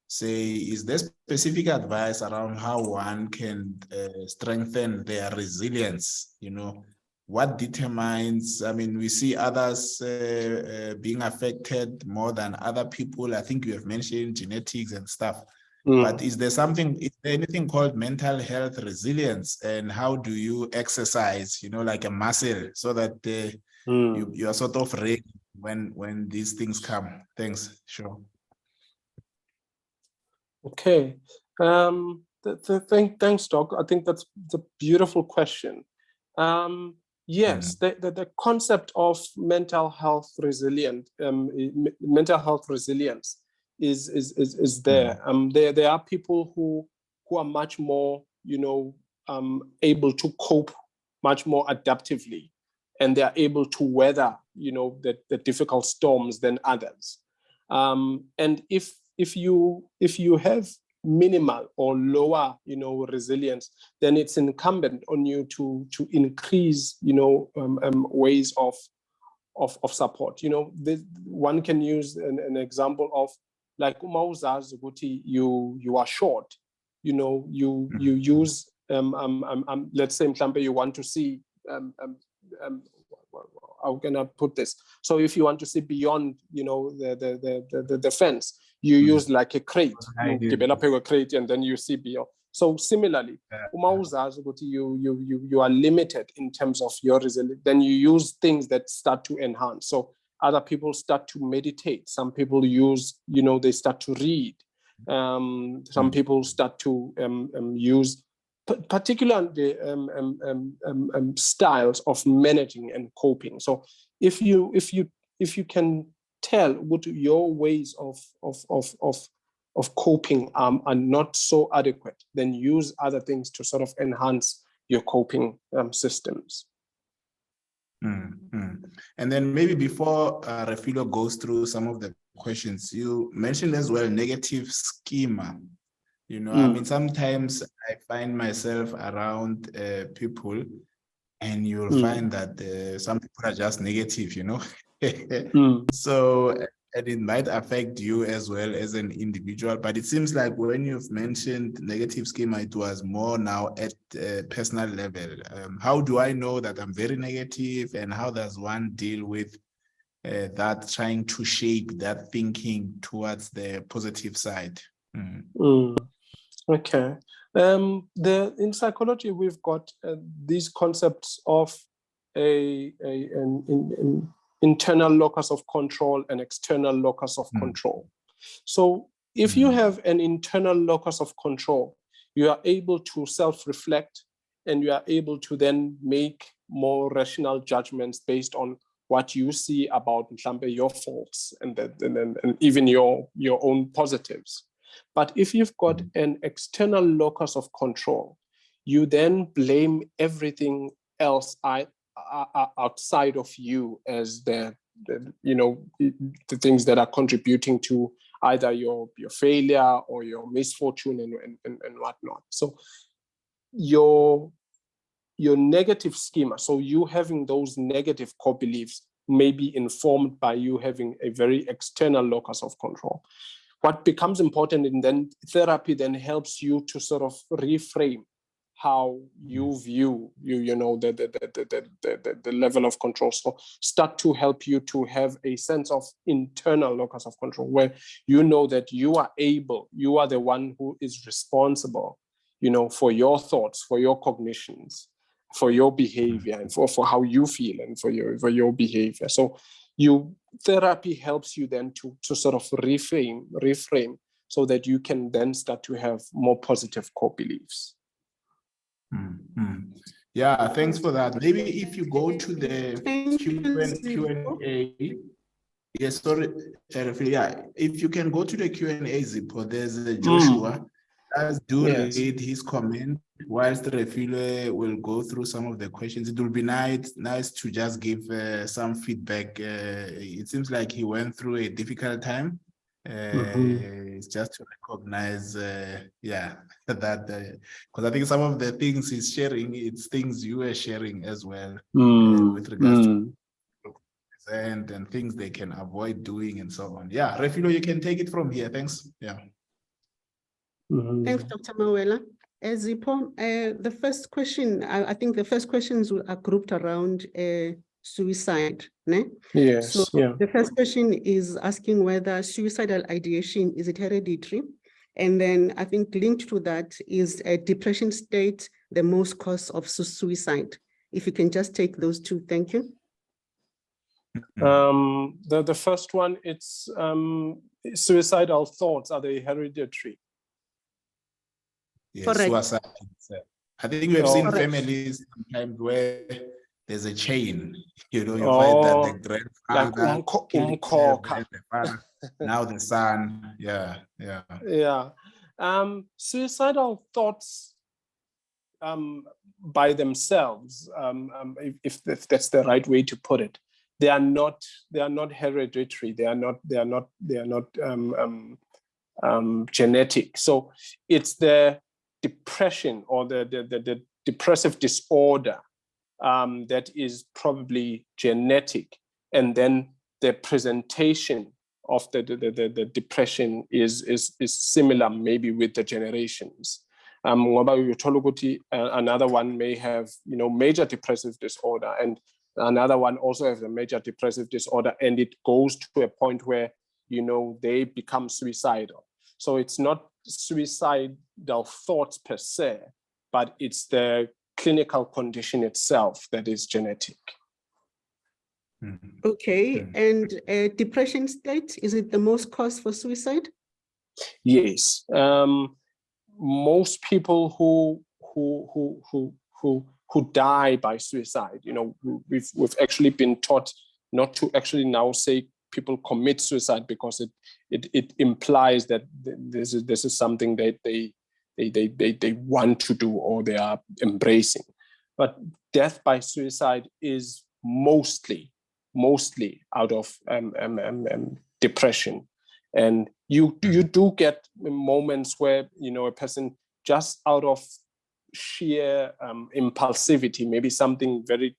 say, is there specific advice around how one can strengthen their resilience? You know, what determines, I mean, we see others being affected more than other people. I think you have mentioned genetics and stuff. But is there anything called mental health resilience, and how do you exercise, you know, like a muscle, so that you are sort of ready when these things come? Thanks. Sure. Okay. Thanks, Doc. I think that's a beautiful question. Yes, the concept of mental health resilience is there. There are people who are much more, you know, able to cope much more adaptively, and they are able to weather, you know, the difficult storms than others. And if you have minimal or lower, you know, resilience, then it's incumbent on you to increase, you know, ways of support. You know, one can use an example of, like, you are short, you know, you use let's say you want to see how can I put this? So if you want to see beyond, you know, the fence, you use like a crate. You develop a crate and then you see beyond. So similarly, you are limited in terms of your resilience. Then you use things that start to enhance. So other people start to meditate. Some people use, you know, they start to read. Some people start to use particularly styles of managing and coping. So if you can tell what your ways of coping are not so adequate, then use other things to sort of enhance your coping systems. And then maybe before Refilo goes through some of the questions, you mentioned as well negative schema. You know, I mean, sometimes I find myself around people, and you'll find that some people are just negative, you know. So, and it might affect you as well as an individual. But it seems like when you've mentioned negative schema, it was more now at a personal level. How do I know that I'm very negative, and how does one deal with that, trying to shape that thinking towards the positive side? Okay. In psychology, we've got these concepts of an internal locus of control and external locus of control. So if you have an internal locus of control, you are able to self-reflect, and you are able to then make more rational judgments based on what you see about your faults and even your own positives. But if you've got an external locus of control, you then blame everything else outside of you as the things that are contributing to either your failure or your misfortune and whatnot. So your negative schema, so you having those negative core beliefs may be informed by you having a very external locus of control. What becomes important in then therapy then helps you to sort of reframe how you view the level of control. So start to help you to have a sense of internal locus of control, where you know that you are the one who is responsible, for your thoughts, for your cognitions, for your behavior, and for how you feel and for your behavior. So therapy helps you then to sort of reframe so that you can then start to have more positive core beliefs. Yeah, thanks for that. Maybe if you go to the Q&A, yes, sorry, yeah, if you can go to the Q&A, Zippo, there's Joshua. Let's read his comment whilst Refile will go through some of the questions. It will be nice to just give some feedback. It seems like he went through a difficult time. It's just to recognize, that because I think some of the things he's sharing, it's things you are sharing as well with regards to and things they can avoid doing and so on. Yeah, Refilo, you can take it from here. Thanks. Yeah. Thanks, Dr. Mawela. Zippo, the first question, I think the first questions are grouped around suicide. Ne? Yes. So the first question is asking whether suicidal ideation, is it hereditary? And then I think linked to that is a depression state, the most cause of suicide. If you can just take those two, thank you. The first one, it's suicidal thoughts, are they hereditary? Yes, suicide. I think we have seen families sometimes where there's a chain, you find that the grandfather killed the father, now the son. Yeah. Suicidal thoughts by themselves, if that's the right way to put it, they are not hereditary. They are not genetic. So it's the depression or the depressive disorder that is probably genetic, and then the presentation of the depression is similar, maybe with the generations. Another one may have major depressive disorder, and another one also has a major depressive disorder, and it goes to a point where they become suicidal. So it's not suicidal thoughts per se, but it's the clinical condition itself that is genetic. Okay, and depression state, is it the most cause for suicide? Yes, most people who die by suicide, we've actually been taught not to actually now say people commit suicide, because it implies that this is something that they want to do or they are embracing. But death by suicide is mostly out of depression. And you do get moments where a person, just out of sheer impulsivity, maybe something very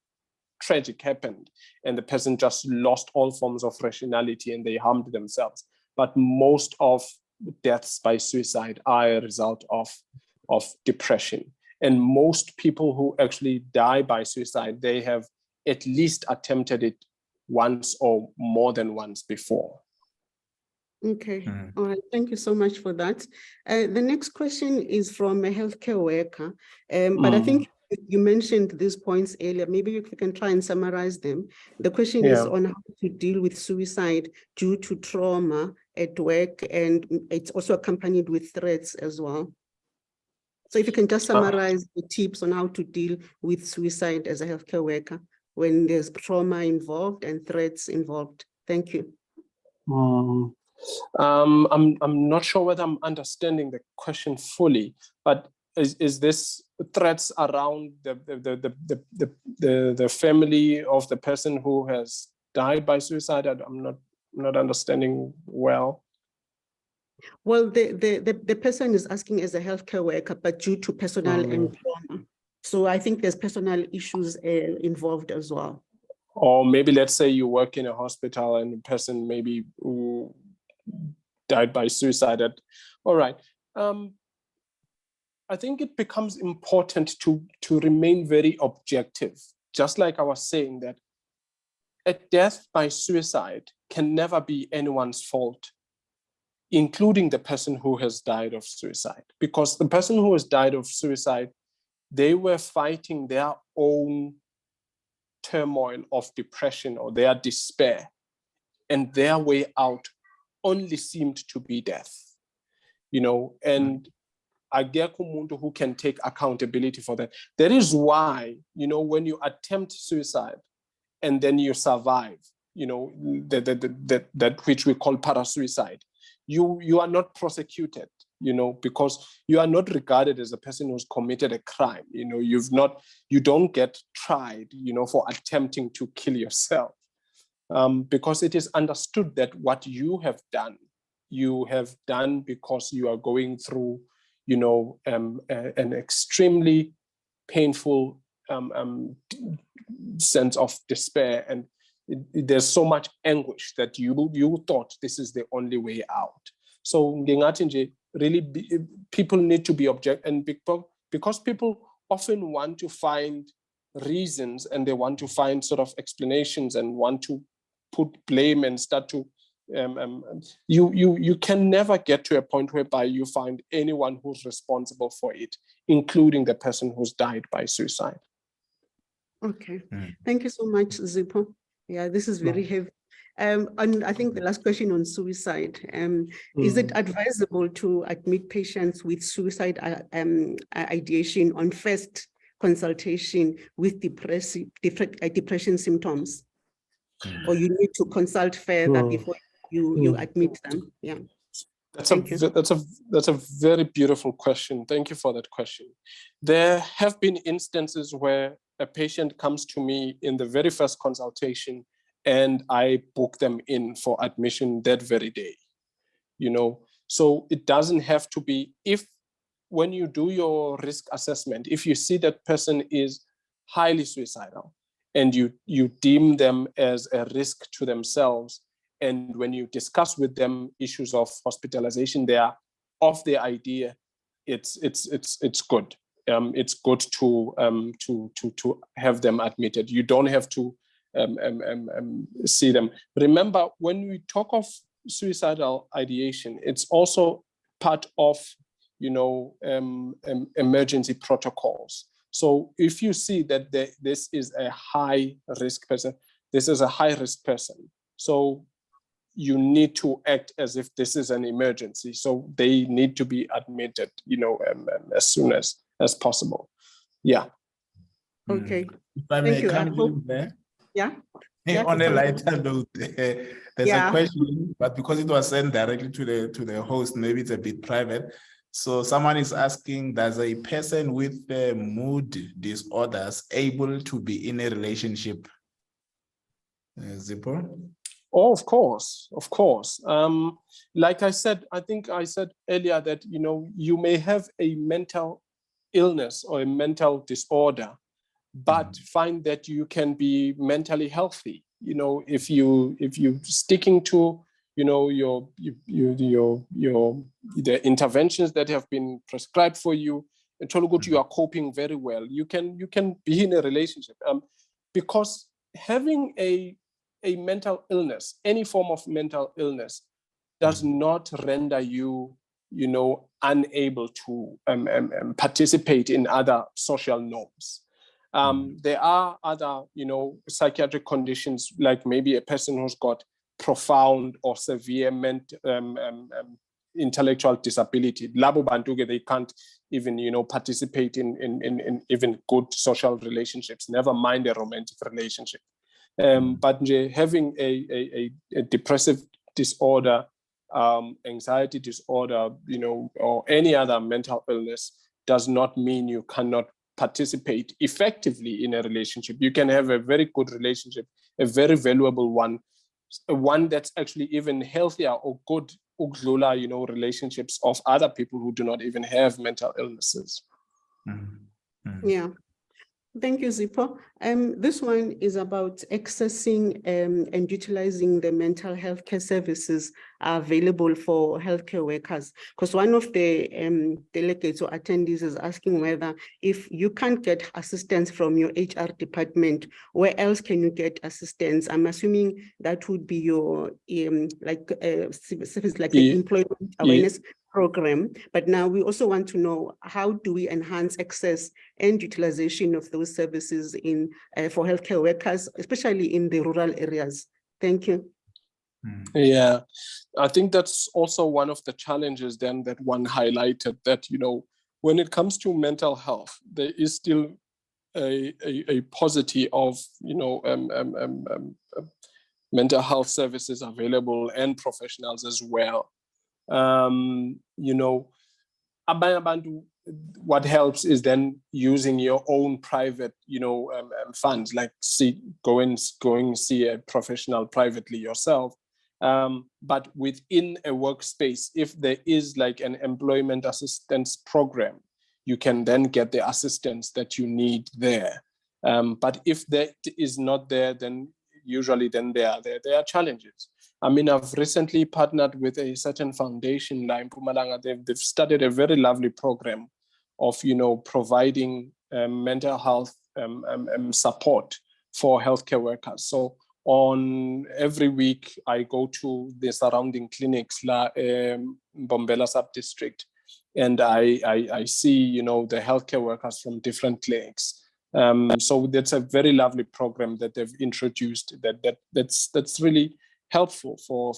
tragic happened and the person just lost all forms of rationality and they harmed themselves. But most of deaths by suicide are a result of depression. And most people who actually die by suicide, they have at least attempted it once or more than once before. Okay, all right, thank you so much for that. The next question is from a healthcare worker, but I think you mentioned these points earlier. Maybe if you can try and summarize them. The question is on how to deal with suicide due to trauma at work, and it's also accompanied with threats as well. So if you can just summarize the tips on how to deal with suicide as a healthcare worker when there's trauma involved and threats involved. Thank you. I'm not sure whether I'm understanding the question fully, but is this threats around the family of the person who has died by suicide? I'm not understanding well. Well, the person is asking as a healthcare worker, but due to personal and trauma. So I think there's personal issues involved as well. Or maybe let's say you work in a hospital and the person maybe died by suicide. All right. I think it becomes important to remain very objective. Just like I was saying, that a death by suicide can never be anyone's fault, including the person who has died of suicide. Because the person who has died of suicide, they were fighting their own turmoil of depression or their despair, and their way out only seemed to be death, and akekho umuntu who can take accountability for that. That is why, when you attempt suicide and then you survive, that which we call parasuicide, you are not prosecuted, because you are not regarded as a person who's committed a crime. You don't get tried, for attempting to kill yourself, because it is understood that what you have done because you are going through, an extremely painful sense of despair, and there's so much anguish that you thought this is the only way out. So really people need to be objective, and because people often want to find reasons and they want to find sort of explanations and want to put blame and start to you can never get to a point whereby you find anyone who's responsible for it, including the person who's died by suicide. Okay, thank you so much, Zipho. Yeah, this is very heavy. And I think the last question on suicide, is it advisable to admit patients with suicide ideation on first consultation with depression symptoms? Or you need to consult further before you admit them? Yeah. That's a very beautiful question. Thank you for that question. There have been instances where a patient comes to me in the very first consultation and I book them in for admission that very day. So it doesn't have to be, when you do your risk assessment, if you see that person is highly suicidal and you deem them as a risk to themselves, and when you discuss with them issues of hospitalization, they are of the idea, it's good. It's good to have them admitted. You don't have to see them. Remember, when we talk of suicidal ideation, it's also part of emergency protocols. So if you see that this is a high risk person, so you need to act as if this is an emergency. So they need to be admitted, as soon as possible. Yeah. Okay. If I may come in there. Yeah. On a lighter note, there's a question, but because it was sent directly to the host, maybe it's a bit private. So someone is asking, does a person with mood disorders able to be in a relationship? Zippo? Oh, of course. Like I said, I think I said earlier that, you may have a mental illness or a mental disorder, but find that you can be mentally healthy. If you sticking to, the interventions that have been prescribed for you, and you are coping very well, you can be in a relationship. Because having a mental illness, any form of mental illness, does not render you, unable to participate in other social norms. There are other, psychiatric conditions, like maybe a person who's got profound or severe intellectual disability. Labo bantu they can't even, you know, participate in even good social relationships, never mind a romantic relationship. But having a depressive disorder, anxiety disorder, you know, or any other mental illness does not mean you cannot participate effectively in a relationship. You can have a very good relationship, a very valuable one that's actually even healthier or good, you know, relationships of other people who do not even have mental illnesses. Yeah. Thank you, Zippo. This one is about accessing and utilizing the mental health care services available for healthcare workers. Because one of the delegates or attendees is asking whether if you can't get assistance from your HR department, where else can you get assistance? I'm assuming that would be your service like the employment awareness program. But now we also want to know, how do we enhance access and utilization of those services in for healthcare workers, especially in the rural areas? Thank you. Yeah, I think that's also one of the challenges then that one highlighted, that, you know, when it comes to mental health, there is still a paucity of, you know, mental health services available and professionals as well. You know, what helps is then using your own private, you know, funds, like going see a professional privately yourself. But within a workspace, if there is like an employment assistance program, you can then get the assistance that you need there. But if that is not there, then usually then there are challenges. I mean, I've recently partnered with a certain foundation, like in Mpumalanga. They've started a very lovely program of, you know, providing mental health support for healthcare workers. So on every week, I go to the surrounding clinics, Bombela sub-district, and I see, you know, the healthcare workers from different clinics. So that's a very lovely program that they've introduced that's really helpful for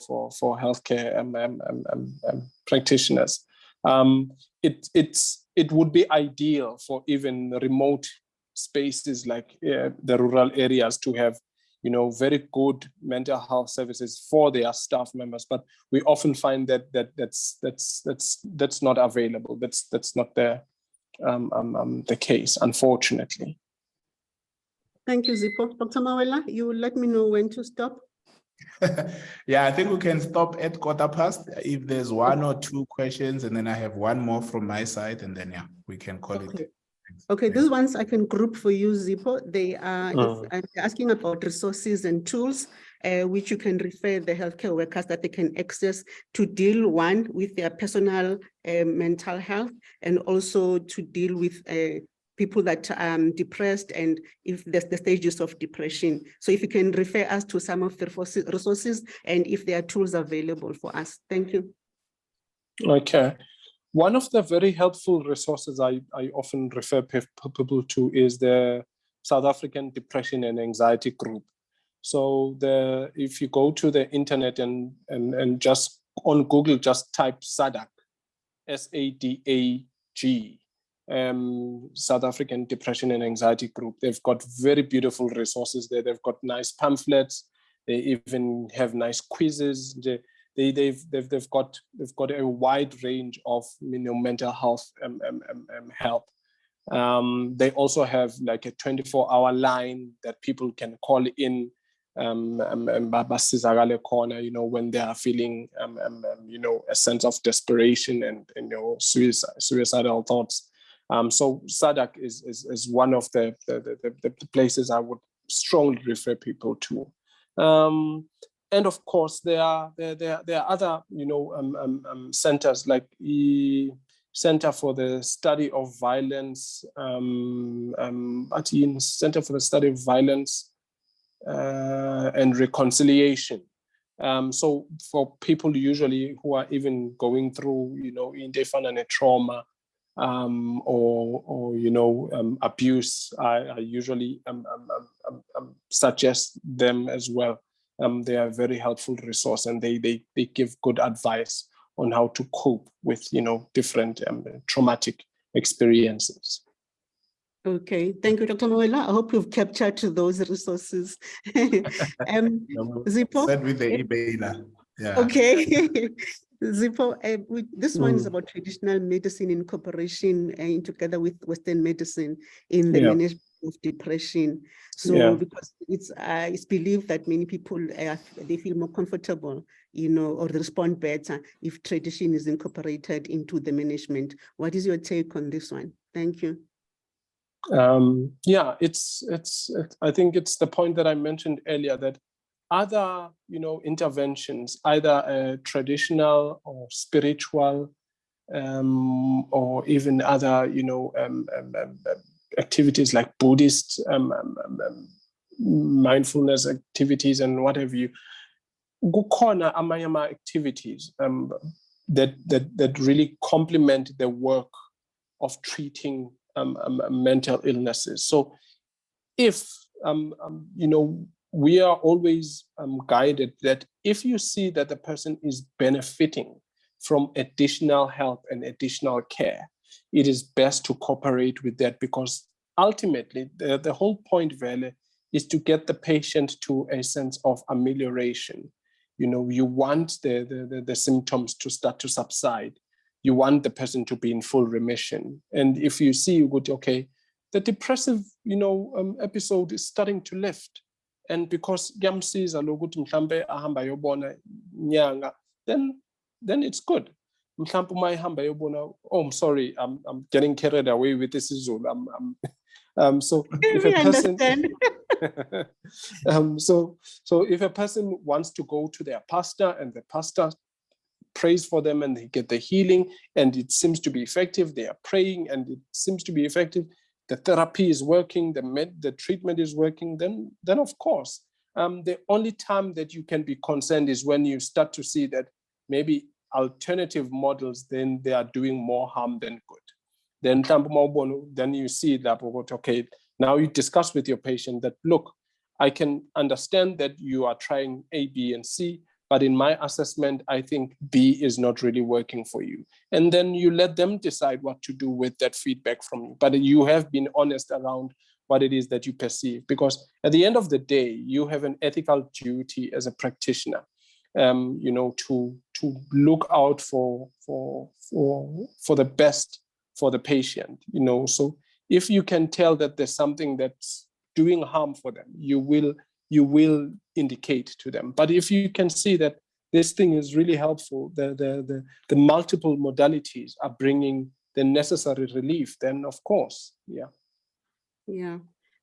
healthcare practitioners. It would be ideal for even remote spaces like the rural areas to have, you know, very good mental health services for their staff members, but we often find that's not available. That's not the case, unfortunately. Thank you, Zippo. Dr. Mawela, you will let me know when to stop. Yeah, I think we can stop at 15:15 if there's one or two questions, and then I have one more from my side, and then we can call it. Okay, these ones I can group for you, Zippo. They are asking about resources and tools which you can refer the healthcare workers that they can access to deal, one, with their personal mental health, and also to deal with people that are depressed, and if there's the stages of depression. So if you can refer us to some of the resources and if there are tools available for us. Thank you. Okay. One of the very helpful resources I often refer people to is the South African Depression and Anxiety Group. So if you go to the internet and just on Google, just type SADAG, SADAG, South African Depression and Anxiety Group. They've got very beautiful resources there. They've got nice pamphlets. They even have nice quizzes. They've got a wide range of, you know, mental health help. They also have like a 24-hour line that people can call in, you know, when they are feeling you know, a sense of desperation and, you know, suicidal thoughts. So SADAG is one of the places I would strongly refer people to. And of course, there are other, you know, centers like the Center for the Study of Violence, Center for the Study of Violence and Reconciliation. So for people usually who are even going through, you know, indefinite trauma or you know, abuse, I usually suggest them as well. They are a very helpful resource, and they give good advice on how to cope with, different traumatic experiences. Okay, thank you, Dr. Mawela. I hope you've captured those resources. Zipho? Said with the emailer. Yeah. Okay. Zipho, this one is about traditional medicine in cooperation and together with Western medicine in the management of depression. So because it's believed that many people, they feel more comfortable, or respond better if tradition is incorporated into the management. What is your take on this one? Thank you. It's I think it's the point that I mentioned earlier, that other, interventions, either traditional or spiritual, or even other, activities like Buddhist mindfulness activities and what have you. Kukhona amanye activities that really complement the work of treating mental illnesses. So if, we are always guided that if you see that the person is benefiting from additional help and additional care, it is best to cooperate with that, because ultimately the whole point, Vele, is to get the patient to a sense of amelioration. You want the symptoms to start to subside. You want the person to be in full remission. And if you see, okay, the depressive, episode is starting to lift, and because kuyamsiza lokuthi mhlambe ahamba yobona nyanga, then it's good. Mhlambe uma ehamba yobona, oh, I'm sorry, I'm getting carried away with this Zulu. So if a person so if a person wants to go to their pastor and the pastor prays for them and they get the healing and it seems to be effective, they are praying and it seems to be effective, the therapy is working, the treatment is working, then of course, the only time that you can be concerned is when you start to see that maybe alternative models, then they are doing more harm than good. Then you see that, okay, now you discuss with your patient that, look, I can understand that you are trying A, B, and C, but in my assessment, I think B is not really working for you. And then you let them decide what to do with that feedback from you. But you have been honest around what it is that you perceive, because at the end of the day, you have an ethical duty as a practitioner, to look out for the best for the patient, So if you can tell that there's something that's doing harm for them, you will indicate to them. But if you can see that this thing is really helpful, the multiple modalities are bringing the necessary relief, then of course, Yeah.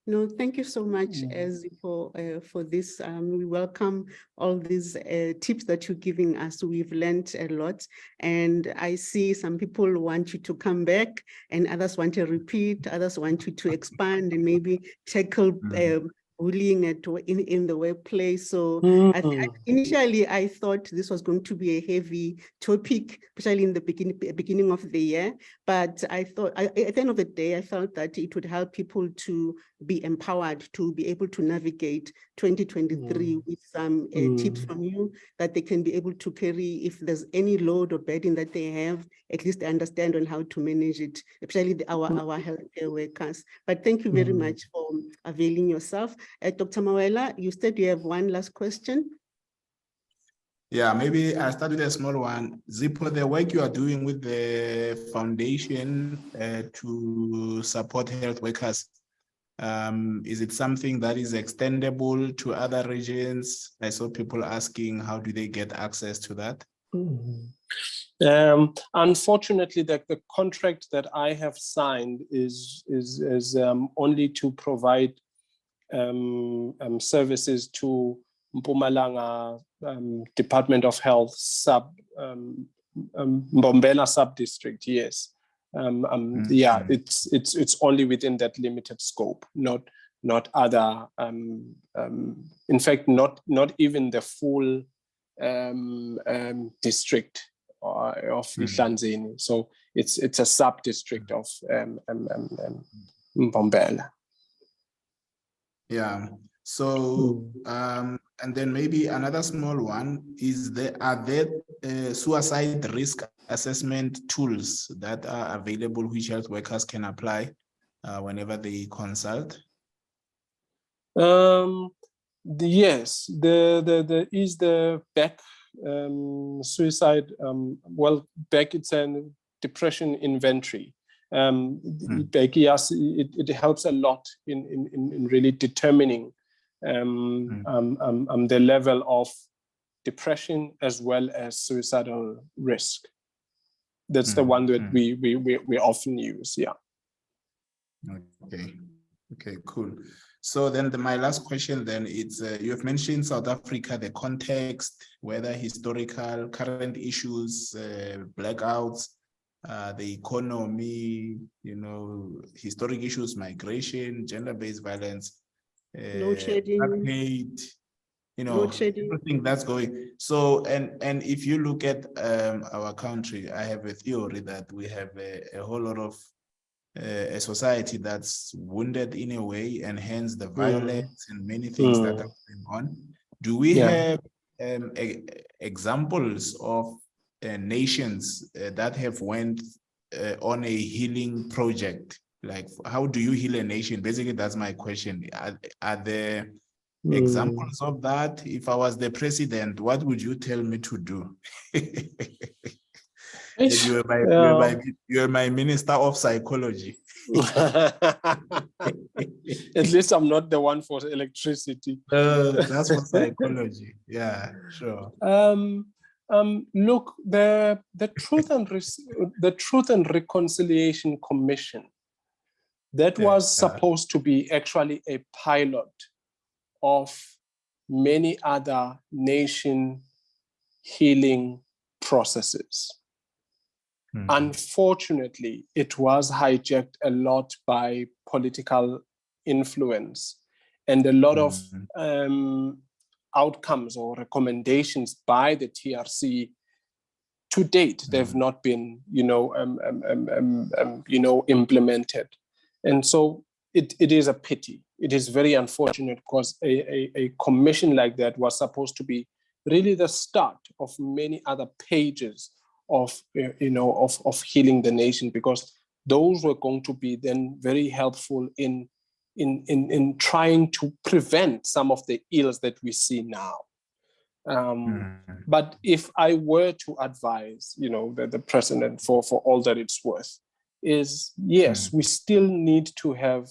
No, thank you so much, Zipho, for this. We welcome all these tips that you're giving us. We've learned a lot, and I see some people want you to come back, and others want to repeat, others want you to expand and maybe tackle bullying in the workplace. So initially, I thought this was going to be a heavy topic, especially in the beginning of the year. But I thought, at the end of the day, I felt that it would help people to be empowered to be able to navigate 2023 with some tips from you that they can be able to carry. If there's any load or burden that they have, at least they understand on how to manage it, especially our healthcare workers. But thank you very much for availing yourself. Dr. Mawela, you said you have one last question. Yeah, maybe I'll start with a small one. Zipho, the work you are doing with the foundation to support health workers, is it something that is extendable to other regions? I saw people asking, how do they get access to that? Unfortunately, the contract that I have signed is only to provide services to Mpumalanga Department of Health Mbombela sub-district. Yes, it's only within that limited scope, not other. In fact, not even the full district of Ihlanzeni. So it's a sub-district of Mbombela. Yeah. So, and then maybe another small one is are there suicide risk assessment tools that are available which health workers can apply whenever they consult? Yes, there is the back suicide. Well, back it's a depression inventory. Back, yes, it helps a lot in really determining the level of depression as well as suicidal risk. That's the one that we often use. Yeah. Okay, cool. So then my last question then is, you have mentioned South Africa, the context, whether historical, current issues, blackouts, the economy, historic issues, migration, gender-based violence, apartheid, everything that's going. So, and if you look at our country, I have a theory that we have a whole lot of a society that's wounded in a way, and hence the violence and many things that are going on. Do we have examples of nations that have went on a healing project? Like, how do you heal a nation? Basically, that's my question. Are there examples of that? If I was the president, what would you tell me to do? You are my minister of psychology. At least I'm not the one for electricity. That's for psychology. Yeah, sure. Look, the Truth and Reconciliation Commission, that was supposed to be actually a pilot of many other nation healing processes. Unfortunately, it was hijacked a lot by political influence, and a lot of outcomes or recommendations by the TRC to date, they've not been, implemented. And so it is a pity. It is very unfortunate, because a commission like that was supposed to be really the start of many other pages of healing the nation, because those were going to be then very helpful in trying to prevent some of the ills that we see now. But if I were to advise, the president for all that it's worth, is yes, we still need to have,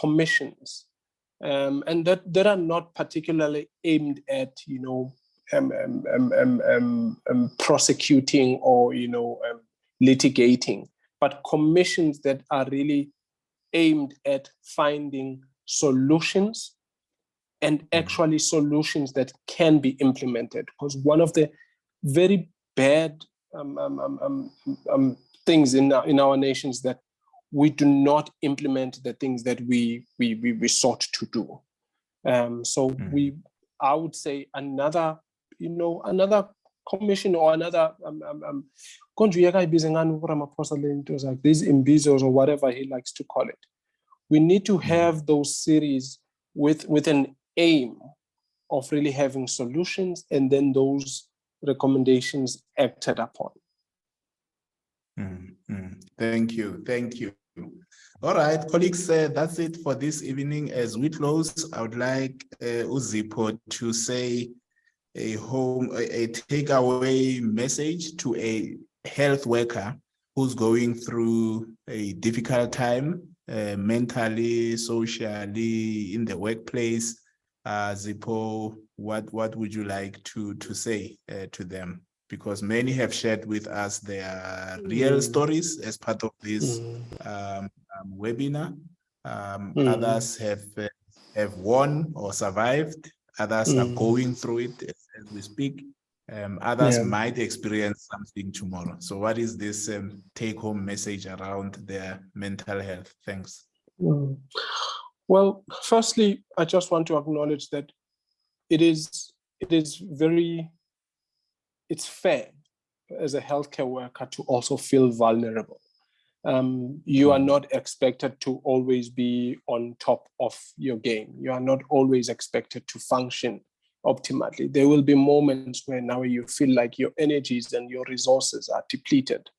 commissions, and that are not particularly aimed at, prosecuting or litigating, but commissions that are really aimed at finding solutions, and actually solutions that can be implemented. Because one of the very bad things in our nation is that we do not implement the things that we sought to do. I would say another commission or another these imbizos or whatever he likes to call it. We need to have those series with an aim of really having solutions, and then those recommendations acted upon. Thank you. All right, colleagues, that's it for this evening. As we close, I would like Uzipho to say a takeaway message to a health worker who's going through a difficult time, mentally, socially, in the workplace. Zipho, what would you like to say to them? Because many have shared with us their real stories as part of this webinar. Others have won or survived. Others are going through it as we speak. Others might experience something tomorrow. So what is this take-home message around their mental health? Thanks. Well, firstly, I just want to acknowledge that it's fair as a healthcare worker to also feel vulnerable. You are not expected to always be on top of your game. You are not always expected to function optimally. There will be moments where now you feel like your energies and your resources are depleted,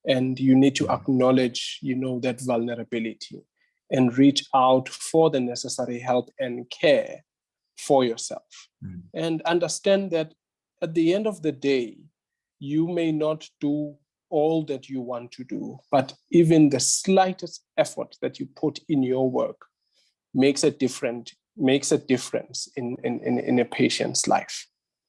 and you need to acknowledge, that vulnerability and reach out for the necessary help and care for yourself. And understand that at the end of the day, you may not do all that you want to do, but even the slightest effort that you put in your work makes a difference in a patient's life.